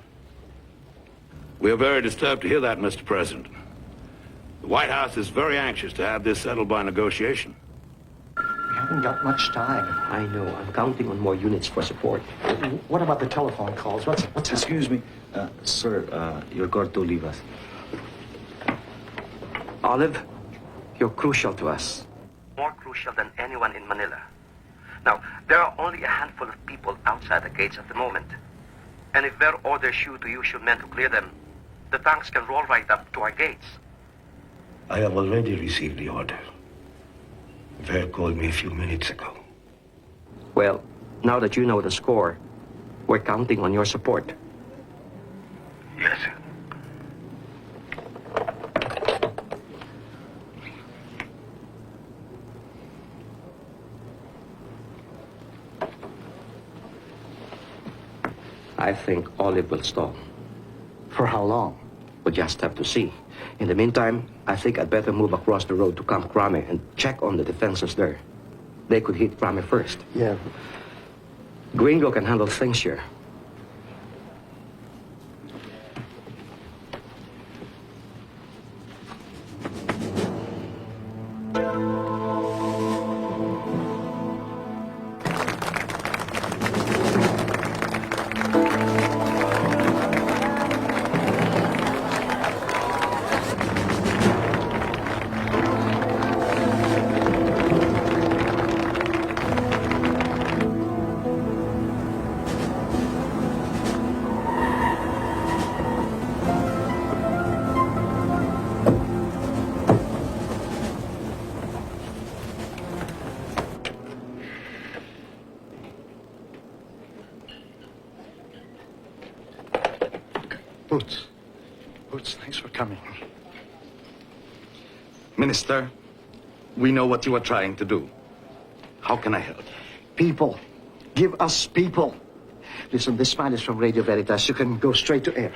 We are very disturbed to hear that, Mr. President. The White House is very anxious to have this settled by negotiation. We haven't got much time. I know. I'm counting on more units for support. What about the telephone calls? What's Excuse me, sir, you're going to leave us. Olive, you're crucial to us. More crucial than anyone in Manila. Now, there are only a handful of people outside the gates at the moment. And if their orders shoot to use your men to clear them, the tanks can roll right up to our gates. I have already received the order. Ver called me a few minutes ago. Well, now that you know the score, we're counting on your support. Yes, sir. I think Olive will stall. For how long? We'll just have to see. In the meantime, I think I'd better move across the road to Camp Crame and check on the defenses there. They could hit Crame first. Yeah. Gringo can handle things here. Boots, thanks for coming. Minister, we know what you are trying to do. How can I help? People. Give us people. Listen, this man is from Radio Veritas. You can go straight to air.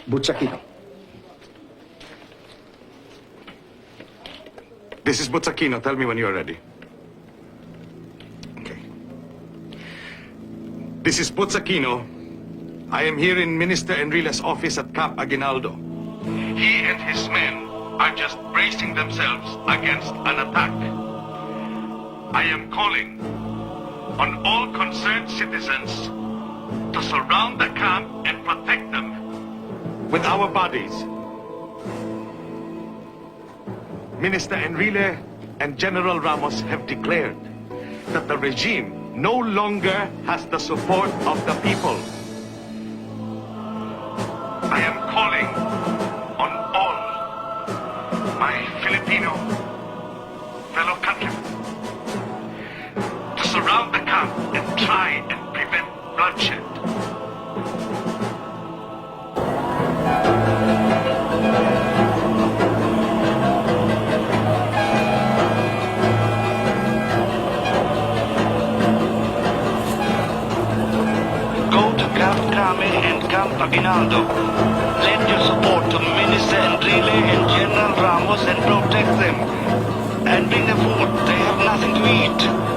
Boots Aquino. This is Boots Aquino. Tell me when you're ready. Okay. This is Boots Aquino. I am here in Minister Enrile's office at Camp Aguinaldo. He and his men are just bracing themselves against an attack. I am calling on all concerned citizens to surround the camp and protect them with our bodies. Minister Enrile and General Ramos have declared that the regime no longer has the support of the people. I am calling on all my Filipino fellow countrymen to surround the camp and try and prevent bloodshed. Go to Camp Crame and Camp Aguinaldo. Lend your support to Minister Enrile and General Ramos and protect them. And bring them food. They have nothing to eat.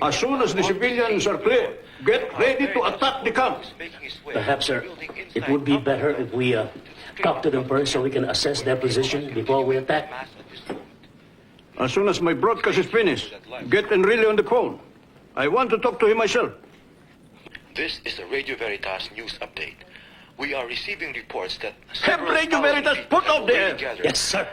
As soon as the civilians are clear, get ready to attack the camp. Perhaps, sir, it would be better if we talk to them first so we can assess their position before we attack. As soon as my broadcast is finished, get Enrile on the phone. I want to talk to him myself. This is the Radio Veritas news update. We are receiving reports that Have Radio Veritas put out the air. Yes, sir.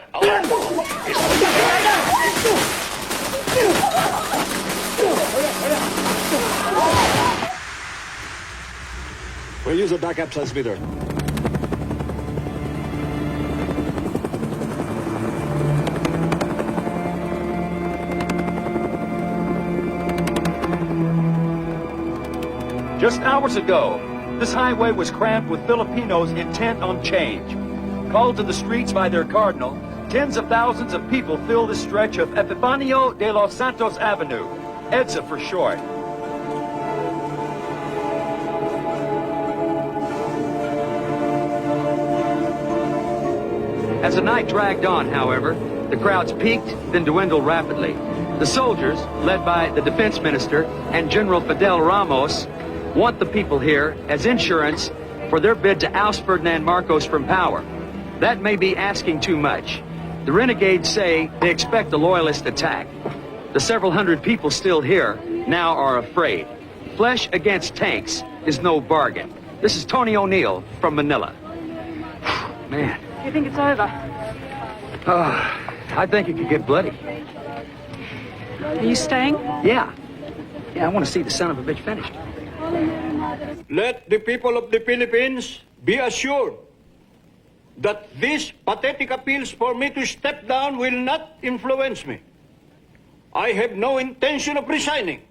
We'll use a backup transmitter. Just hours ago, this highway was crammed with Filipinos intent on change. Called to the streets by their cardinal, tens of thousands of people fill this stretch of Epifanio de los Santos Avenue, EDSA for short. As the night dragged on, however, the crowds peaked, then dwindled rapidly. The soldiers, led by the defense minister and General Fidel Ramos, want the people here as insurance for their bid to oust Ferdinand Marcos from power. That may be asking too much. The renegades say they expect a loyalist attack. The several hundred people still here now are afraid. Flesh against tanks is no bargain. This is Tony O'Neill from Manila. Man. You think it's over? I think it could get bloody. Are you staying? Yeah. Yeah, I want to see the son of a bitch finished. Let the people of the Philippines be assured that these pathetic appeals for me to step down will not influence me. I have no intention of resigning.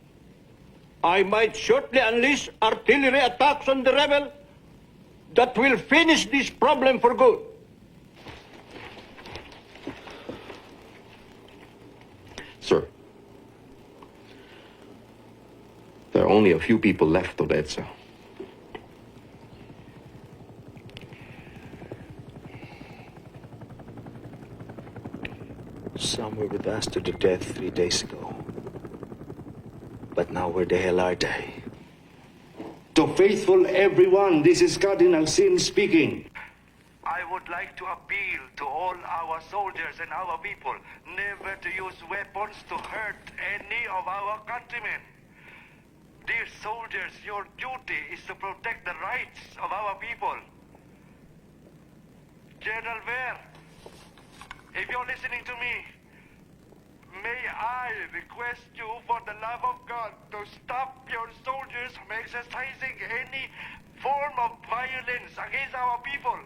I might shortly unleash artillery attacks on the rebel that will finish this problem for good. Sir, there are only a few people left of EDSA. Some were bastarded to death 3 days ago. But now where the hell are they? To faithful everyone, this is Cardinal Sin speaking. I would like to appeal to all our soldiers and our people never to use weapons to hurt any of our countrymen. Dear soldiers, your duty is to protect the rights of our people. General Ver, if you're listening to me, may I request you for the love of God to stop your soldiers from exercising any form of violence against our people.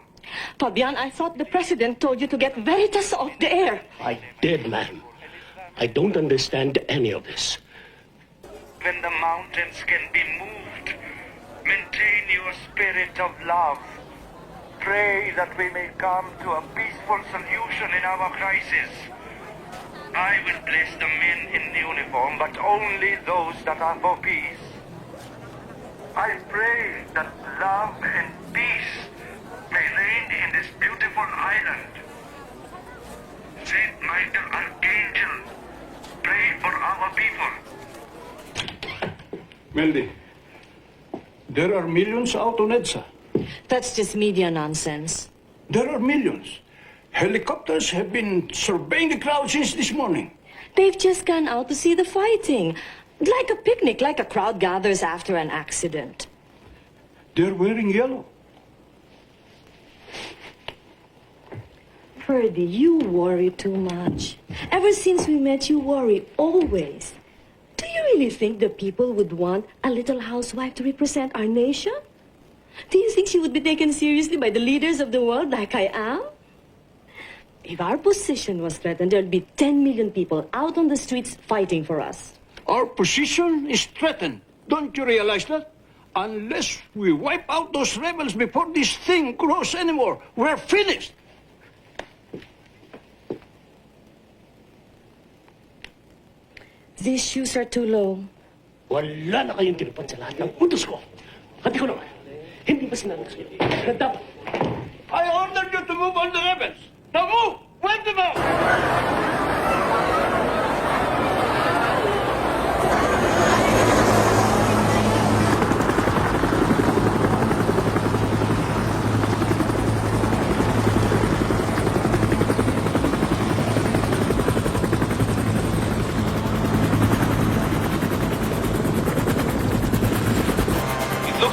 Fabian, I thought the president told you to get Veritas off the air. I did, ma'am. I don't understand any of this. When the mountains can be moved, maintain your spirit of love. Pray that we may come to a peaceful solution in our crisis. I will bless the men in uniform, but only those that are for peace. I pray that love and peace may reign in this beautiful island. Saint Michael Archangel, pray for our people. Meldy, there are millions out on EDSA. That's just media nonsense. There are millions. Helicopters have been surveying the crowd since this morning. They've just gone out to see the fighting. Like a picnic, like a crowd gathers after an accident. They're wearing yellow. Ferdy, you worry too much. Ever since we met, you worry always. Do you really think the people would want a little housewife to represent our nation? Do you think she would be taken seriously by the leaders of the world like I am? If our position was threatened, there'd be 10 million people out on the streets fighting for us. Our position is threatened. Don't you realize that? Unless we wipe out those rebels before this thing grows anymore, we're finished. These shoes are too low. Wala na kayong tinupad sa lahat ng utos ko. Pati ko naman, hindi ba sinabi sa'yo na dapat? I ordered you to move on the rebels. Now move! Wipe them out!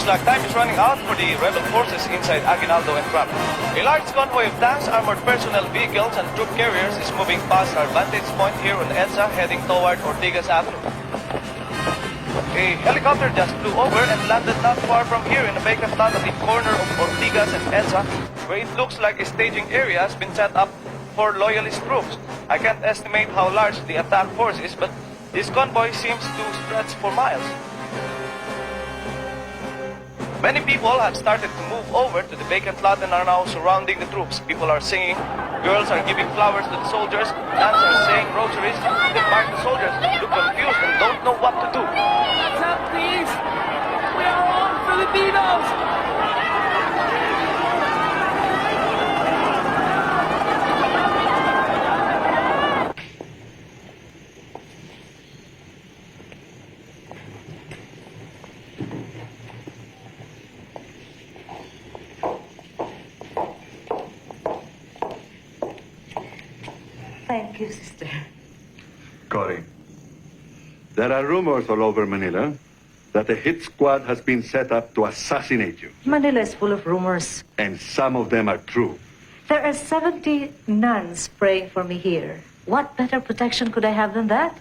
Looks like time is running out for the rebel forces inside Aguinaldo and Crame. A large convoy of tanks, armored personnel vehicles, and troop carriers is moving past our vantage point here on EDSA, heading toward Ortigas Avenue. A helicopter just flew over and landed not far from here in a vacant lot at the corner of Ortigas and EDSA, where it looks like a staging area has been set up for loyalist troops. I can't estimate how large the attack force is, but this convoy seems to stretch for miles. Many people have started to move over to the vacant lot and are now surrounding the troops. People are singing, girls are giving flowers to the soldiers, nuns are saying rosaries. The party soldiers look confused and don't know what to do. What's up, please? We are all Filipinos! Thank you, sister. Cory, there are rumors all over Manila that a hit squad has been set up to assassinate you. Manila is full of rumors. And some of them are true. There are 70 nuns praying for me here. What better protection could I have than that?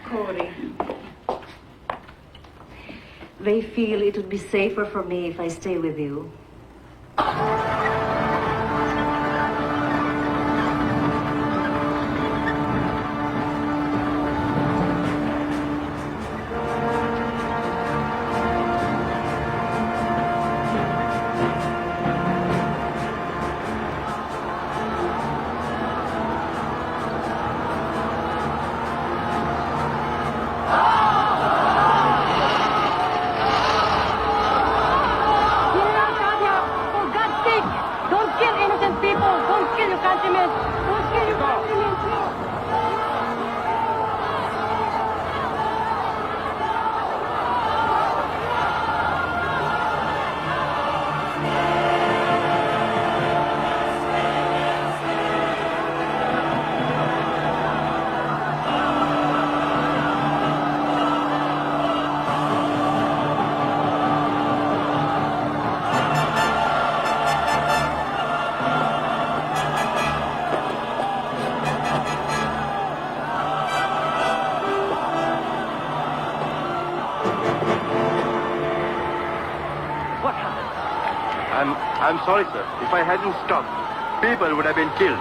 Cory, they feel it would be safer for me if I stay with you. I'm sorry, sir. If I hadn't stopped, people would have been killed.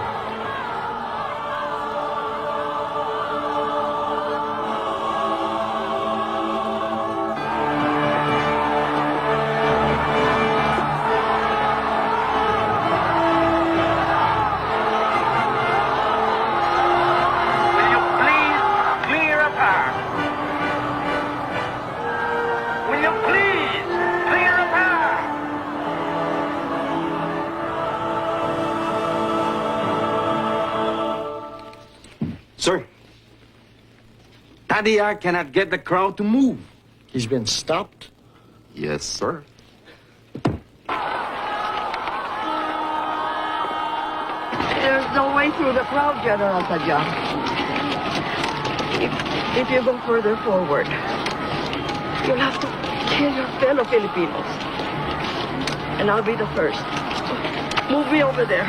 Will you please clear a path? Will you please clear a path? Sir, Tadiak cannot get the crowd to move. He's been stopped? Yes, sir. There's no way through the crowd, General Tadya. If you go further forward, you'll have to kill your fellow Filipinos. And I'll be the first. Move me over there.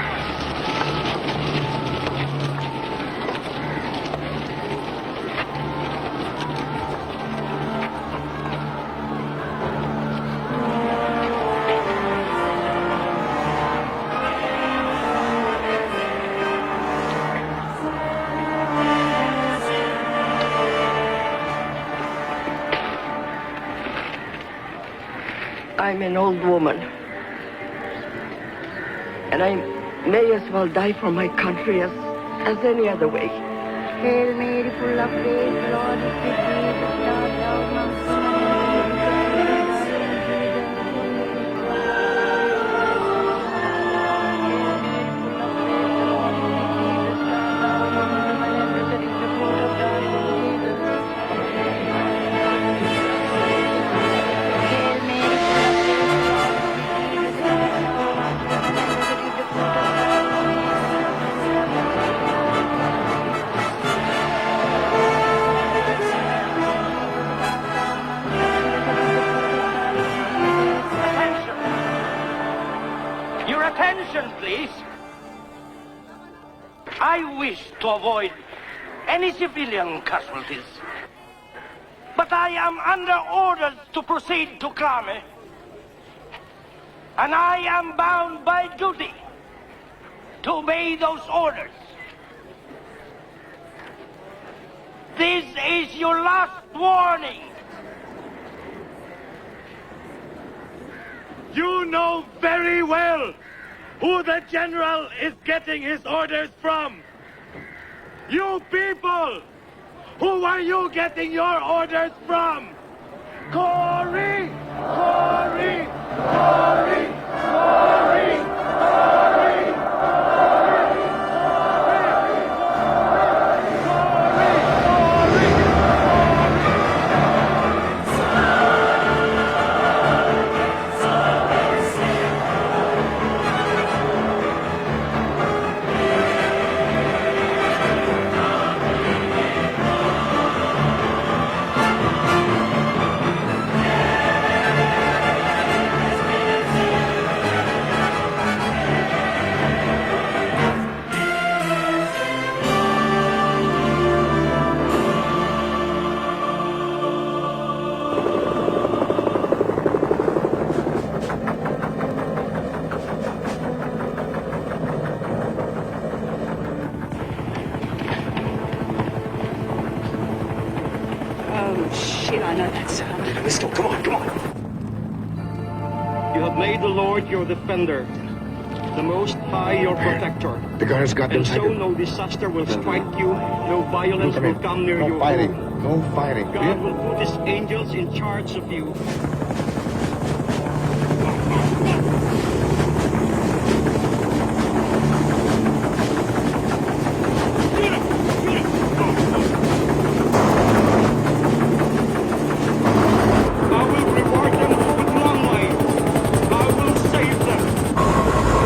I'm an old woman. And I may as well die for my country as any other way. Hail Mary, full of grace, the Lord is with thee. Blessed art thou amongst women, and blessed is the fruit of thy womb, Jesus. Attention, please. I wish to avoid any civilian casualties. But I am under orders to proceed to Krame. And I am bound by duty to obey those orders. This is your last warning. You know very well who the general is getting his orders from. You people! Who are you getting your orders from? Cory! Cory! Cory! Cory! Cory! Oh, shit, I know that sound. Let's go. Come on, come on. You have made the Lord your defender, the Most High your protector. The guards got them And so tied. no disaster will strike you, no violence will come near No your fighting. home. No fighting. God will put his angels in charge of you. I will reward them with long life. I will save them.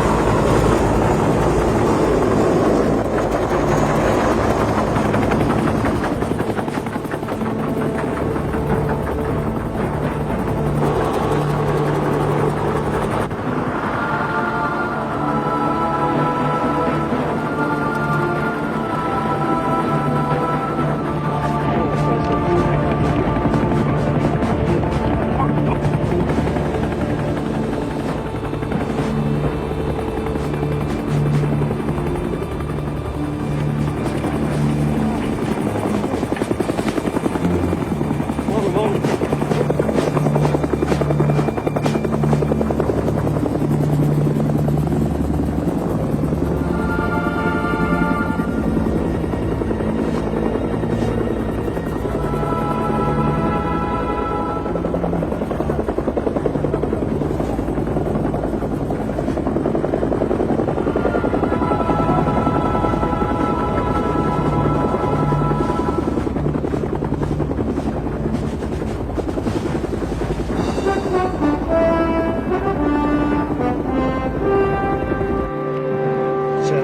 Sir,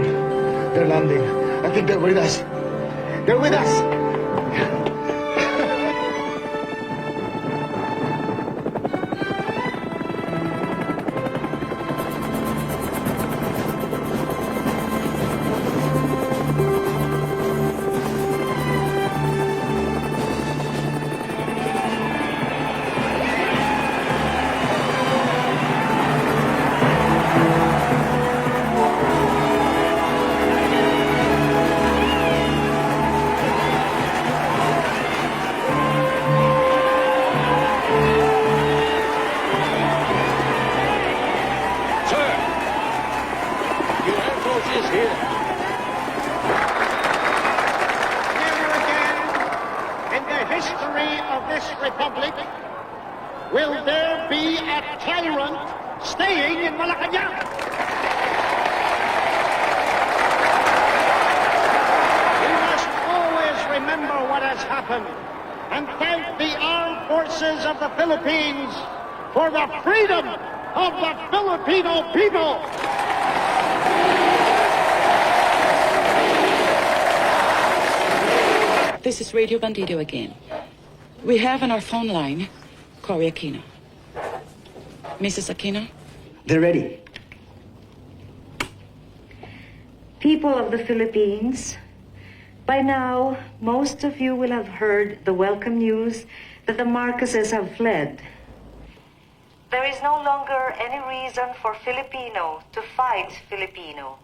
they're landing. I think they're with us. They're with us. In the history of this republic, will there be a tyrant staying in Malacanang? We must always remember what has happened and thank the armed forces of the Philippines for the freedom of the Filipino people. This is Radio Bandido again. We have on our phone line Cory Aquino. Mrs. Aquino? They're ready. People of the Philippines, by now, most of you will have heard the welcome news that the Marcoses have fled. There is no longer any reason for Filipino to fight Filipino.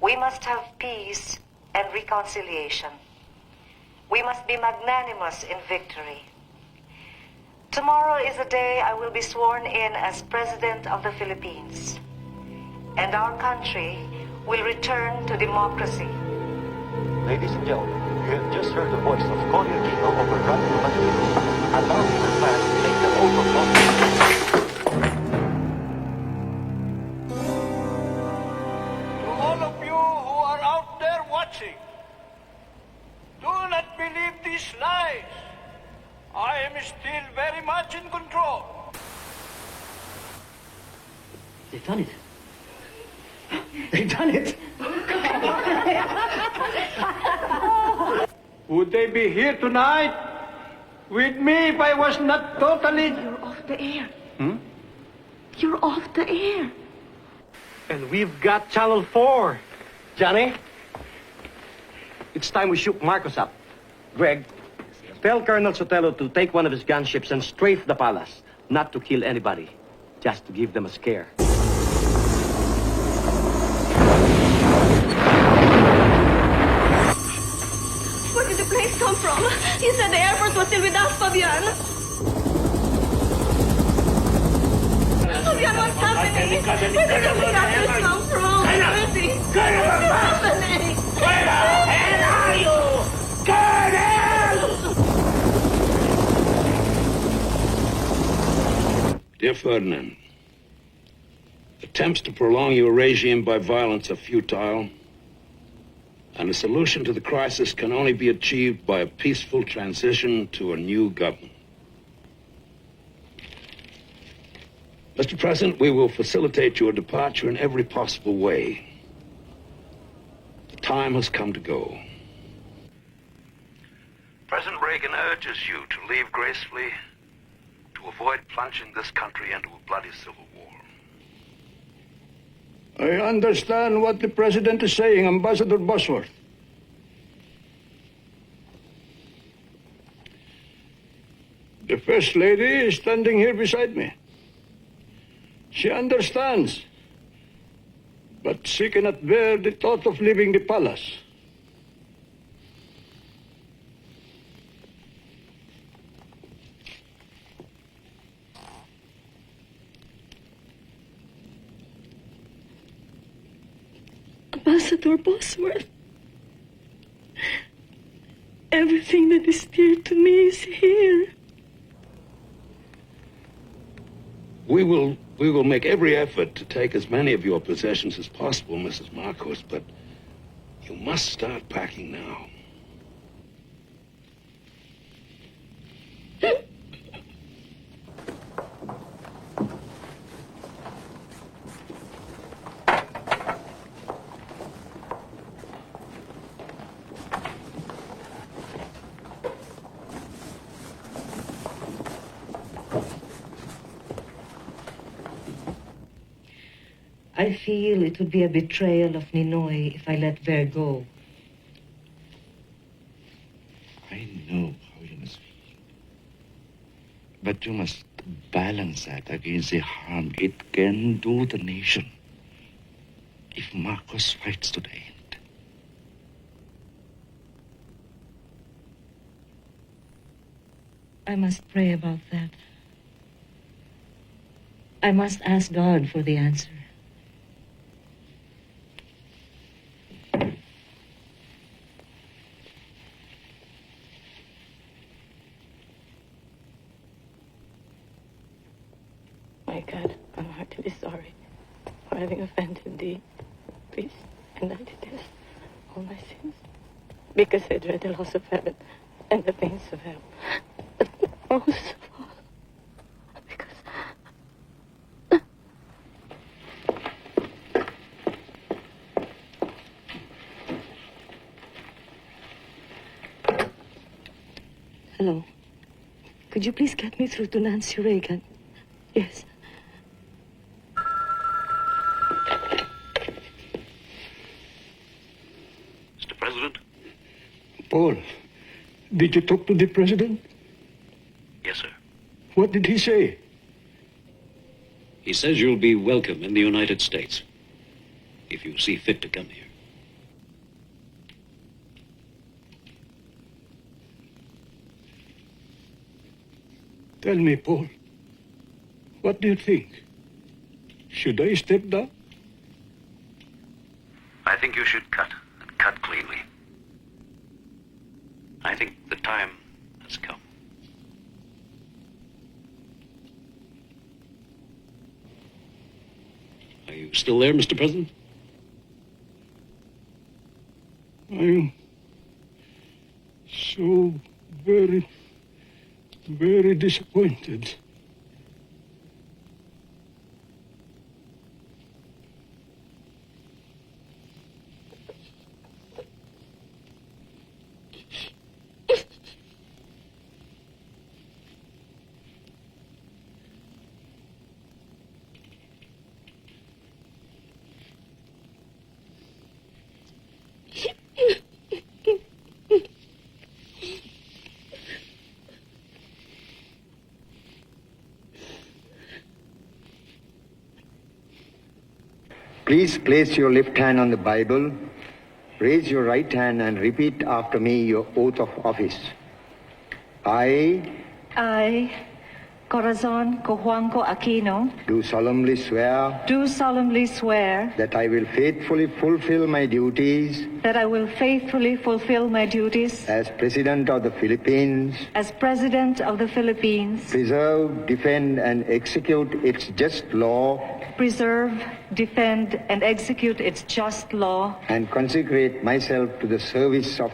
We must have peace and reconciliation. We must be magnanimous in victory. Tomorrow is the day I will be sworn in as President of the Philippines. And our country will return to democracy. Ladies and gentlemen, you have just heard the voice of Cory Aquino over Radio Manila. And now we will pass to take the oath of office. To all of you who are out there watching, do not believe these lies. I am still very much in control. They've done it. They've done it. Would they be here tonight with me if I was not totally... You're off the air. Hmm? You're off the air. And we've got Channel 4. Johnny, it's time we shook Marcos up. Greg, tell Colonel Sotelo to take one of his gunships and strafe the palace. Not to kill anybody, just to give them a scare. Where did the planes come from? You said the Air Force was still with us, Fabian. Fabian, what's happening? Where did the planes come from? Mercy. What's happening? Where the hell are you? Colonel! Dear Ferdinand, attempts to prolong your regime by violence are futile, and a solution to the crisis can only be achieved by a peaceful transition to a new government. Mr. President, we will facilitate your departure in every possible way. The time has come to go. President Reagan urges you to leave gracefully, to avoid plunging this country into a bloody civil war. I understand what the President is saying, Ambassador Bosworth. The First Lady is standing here beside me. She understands, but she cannot bear the thought of leaving the palace. Ambassador Bosworth, everything that is dear to me is here. We will make every effort to take as many of your possessions as possible, Mrs. Marcos, but you must start packing now. I feel it would be a betrayal of Ninoy if I let Ver go. I know how you must feel. But you must balance that against the harm it can do the nation if Marcos fights to the end. I must pray about that. I must ask God for the answer. My God, I'm heartily sorry for having offended thee. Please, and I detest all my sins, because I dread the loss of heaven and the pains of hell. But most of all, because... Hello. Could you please get me through to Nancy Reagan? Yes. Paul, did you talk to the president? Yes, sir. What did he say? He says you'll be welcome in the United States if you see fit to come here. Tell me, Paul, what do you think? Should I step down? I think you should cut, and cut cleanly. I think the time has come. Are you still there, Mr. President? I'm so very, very disappointed. Please place your left hand on the Bible, raise your right hand and repeat after me your oath of office. I, Corazon Cojuangco Aquino, do solemnly swear that I will faithfully fulfill my duties as President of the Philippines, preserve, defend, and execute its just law, and consecrate myself to the service of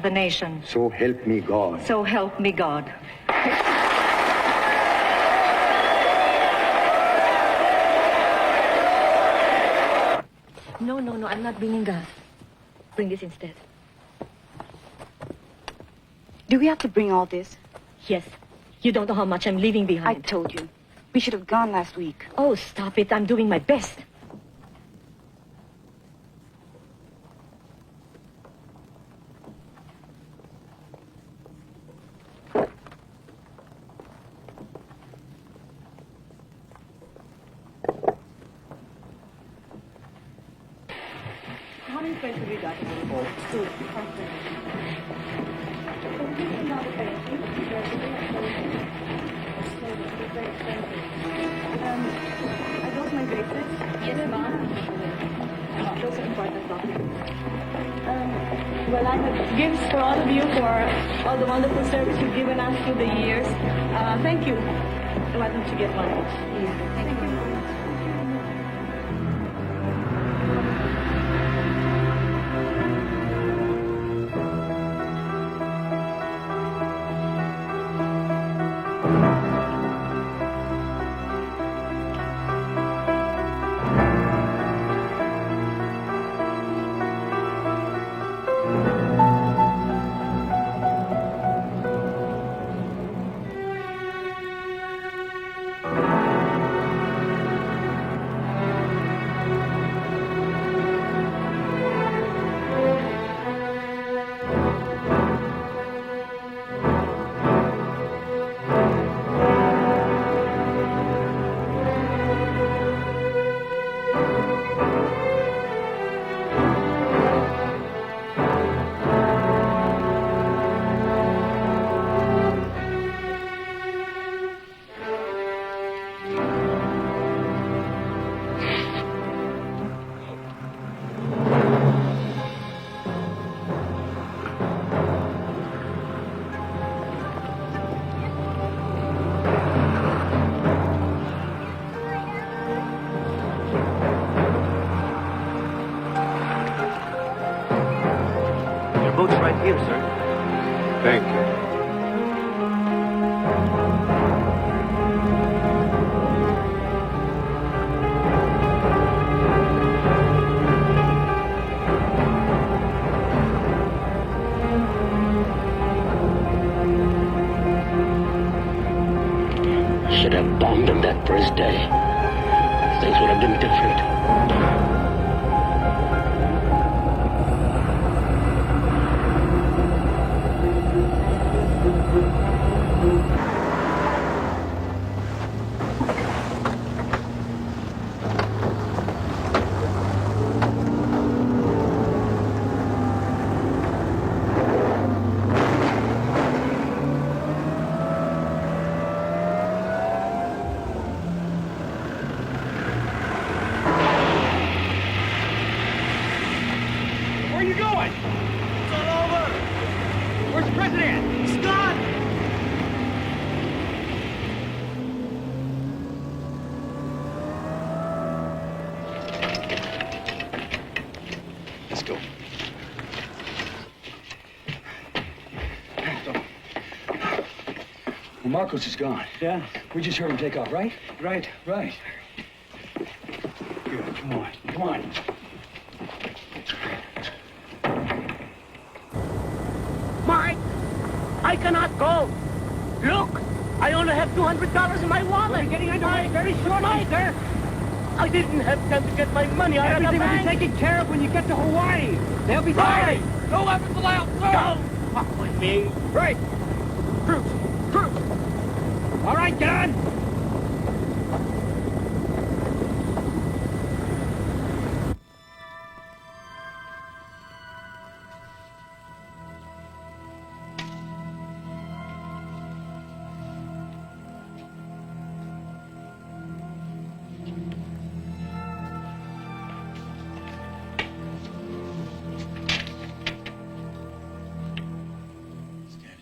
the nation. So help me God. So help me God. No, I'm not bringing gas. Bring this instead. Do we have to bring all this? Yes. You don't know how much I'm leaving behind. I told you. We should have gone last week. Oh, stop it. I'm doing my best. How many places have we got? Two. I got my bracelets. Yes, ma'am. Those are important documents. Well, I have gifts for all of you for all the wonderful service you've given us through the years. Thank you. Why don't you get one? Thank you. Boat's right here, sir. Thank you. Should have bombed him that first day. Things would have been different. Where are you going? It's all over. Where's the president? He's gone. Let's go. Well, Marcos is gone. Yeah? We just heard him take off, right? Right. Good, come on. Mike, I cannot go. Look, I only have $200 in my wallet. We're getting underway very shortly, sir. I didn't have time to get my money out of the bank. Everything will be taken care of when you get to Hawaii. They'll be fine. No weapons allowed, sir. Don't fuck with me. Right. Cruz. All right, get on.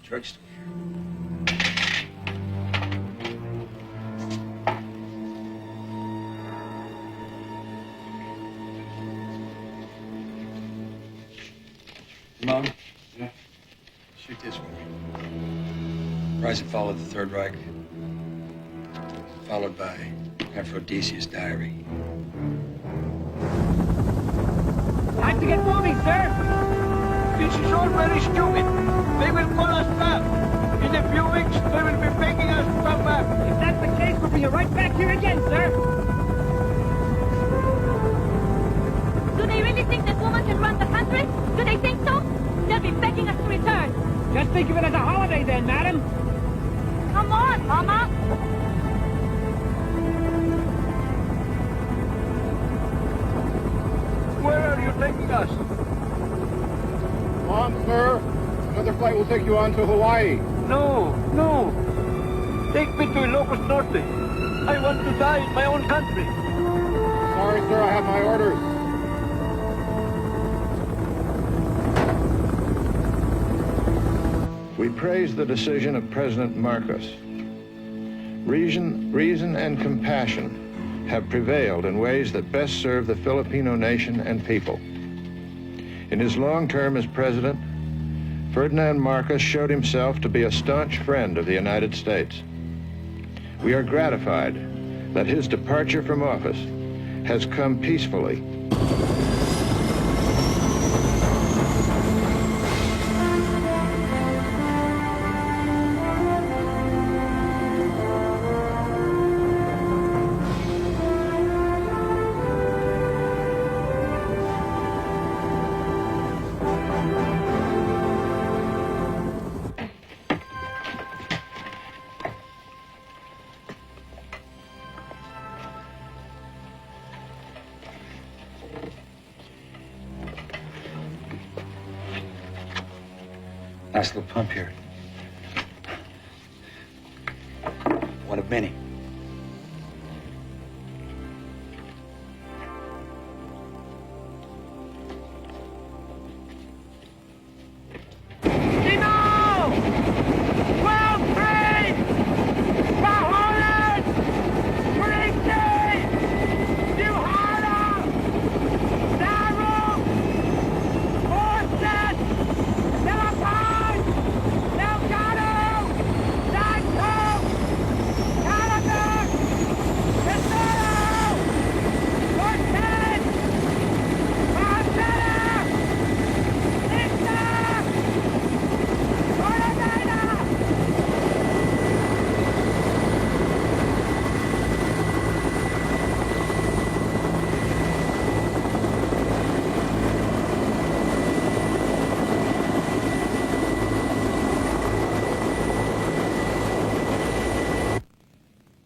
Drugstore. Mom? Yeah? Shoot this one. Rise and Fall of the Third Reich, followed by Aphrodisia's Diary. Time to get moving, sir. This is all very stupid. They will call us back. In a few weeks, they will be begging us to come back. If that's the case, we'll be right back here again, sir. Do they really think that woman can run the country? Do they think so? They'll be begging us to return. Just think of it as a holiday then, madam. Come on, Mama. Where are you taking us? Come on, sir. Another flight will take you on to Hawaii. No. Take me to Ilocos Norte. I want to die in my own country. Sorry, sir, I have my orders. We praise the decision of President Marcos. Reason and compassion have prevailed in ways that best serve the Filipino nation and people. In his long term as president, Ferdinand Marcos showed himself to be a staunch friend of the United States. We are gratified that his departure from office has come peacefully. Nice little pump here. One of many.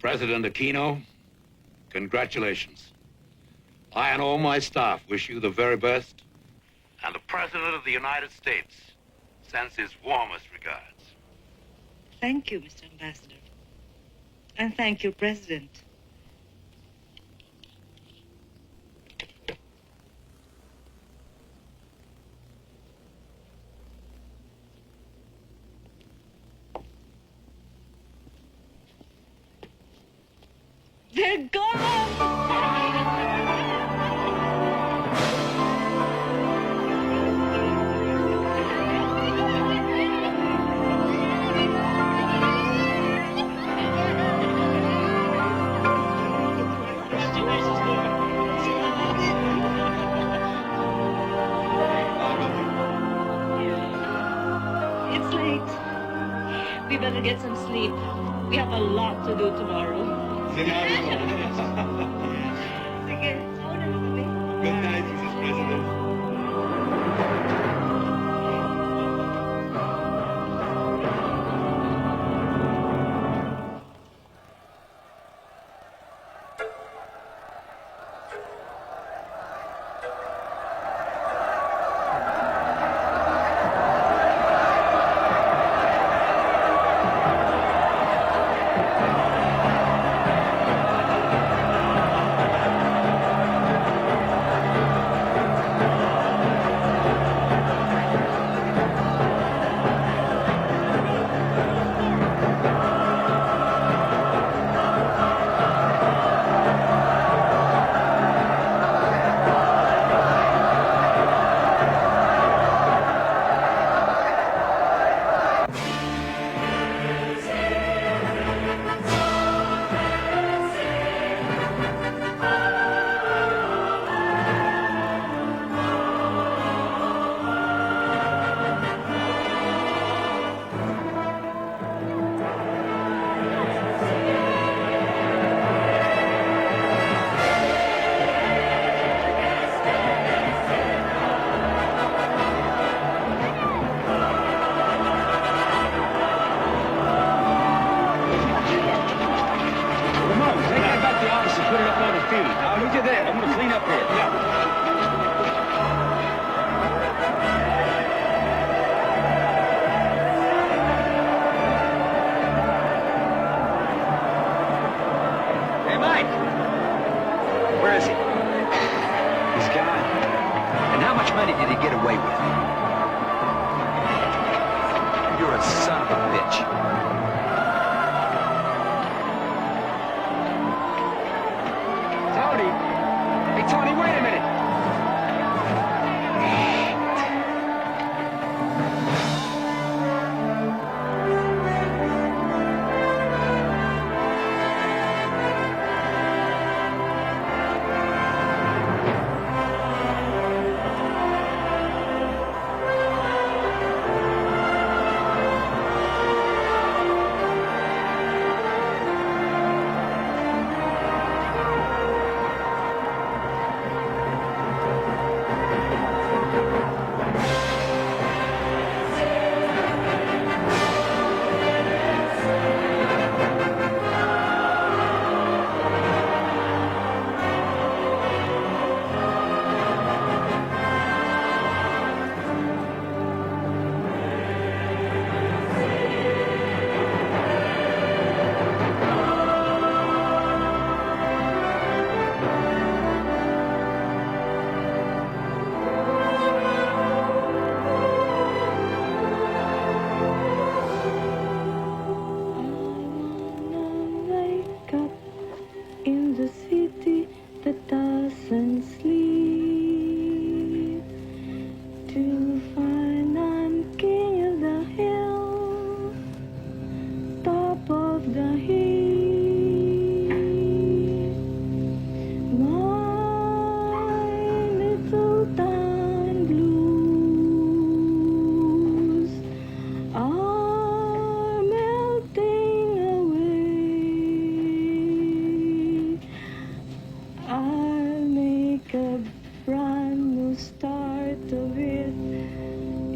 President Aquino, congratulations. I and all my staff wish you the very best. And the President of the United States sends his warmest regards. Thank you, Mr. Ambassador. And thank you, President. They're gone! It's late. We better get some sleep. We have a lot to do tomorrow. Sige, mauna na kami. Good night, Mrs. President.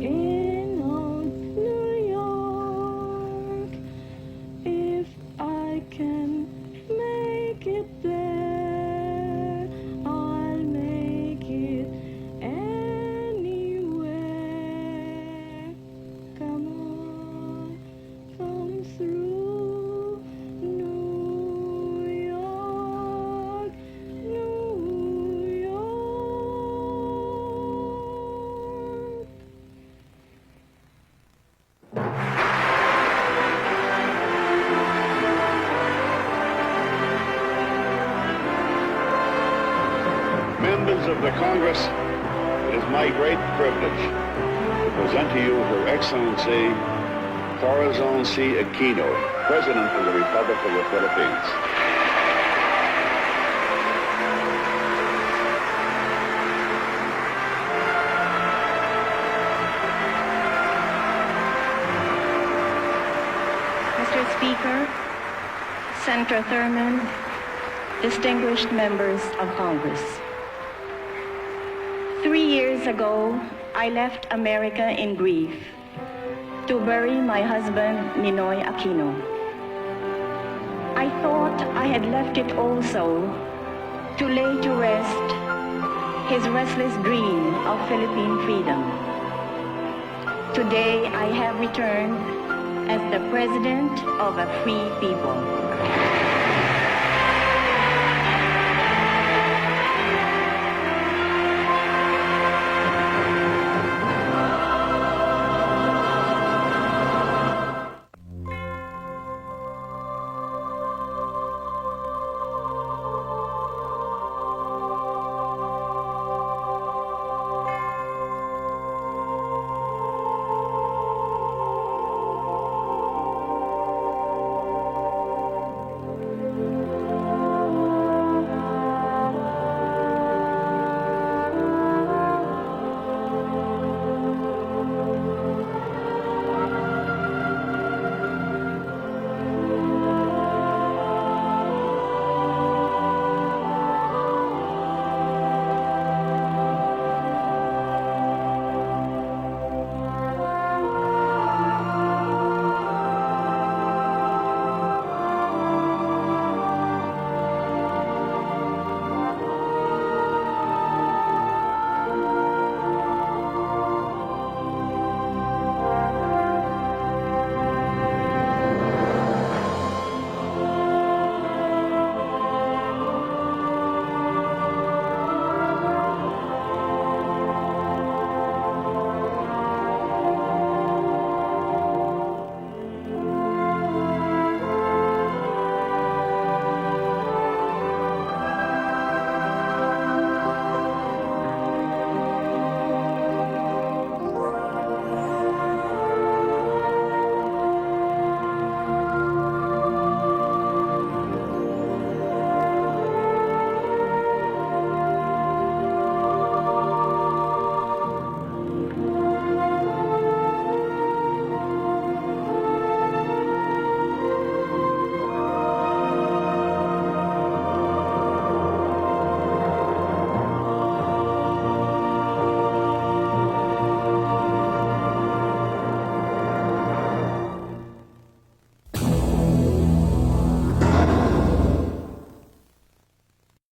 In old New York, if I of the Congress, it is my great privilege to present to you Her Excellency Corazon C. Aquino, President of the Republic of the Philippines. Mr. Speaker, Senator Thurman, distinguished members of Congress. 3 years ago, I left America in grief to bury my husband, Ninoy Aquino. I thought I had left it also to lay to rest his restless dream of Philippine freedom. Today, I have returned as the President of a free people.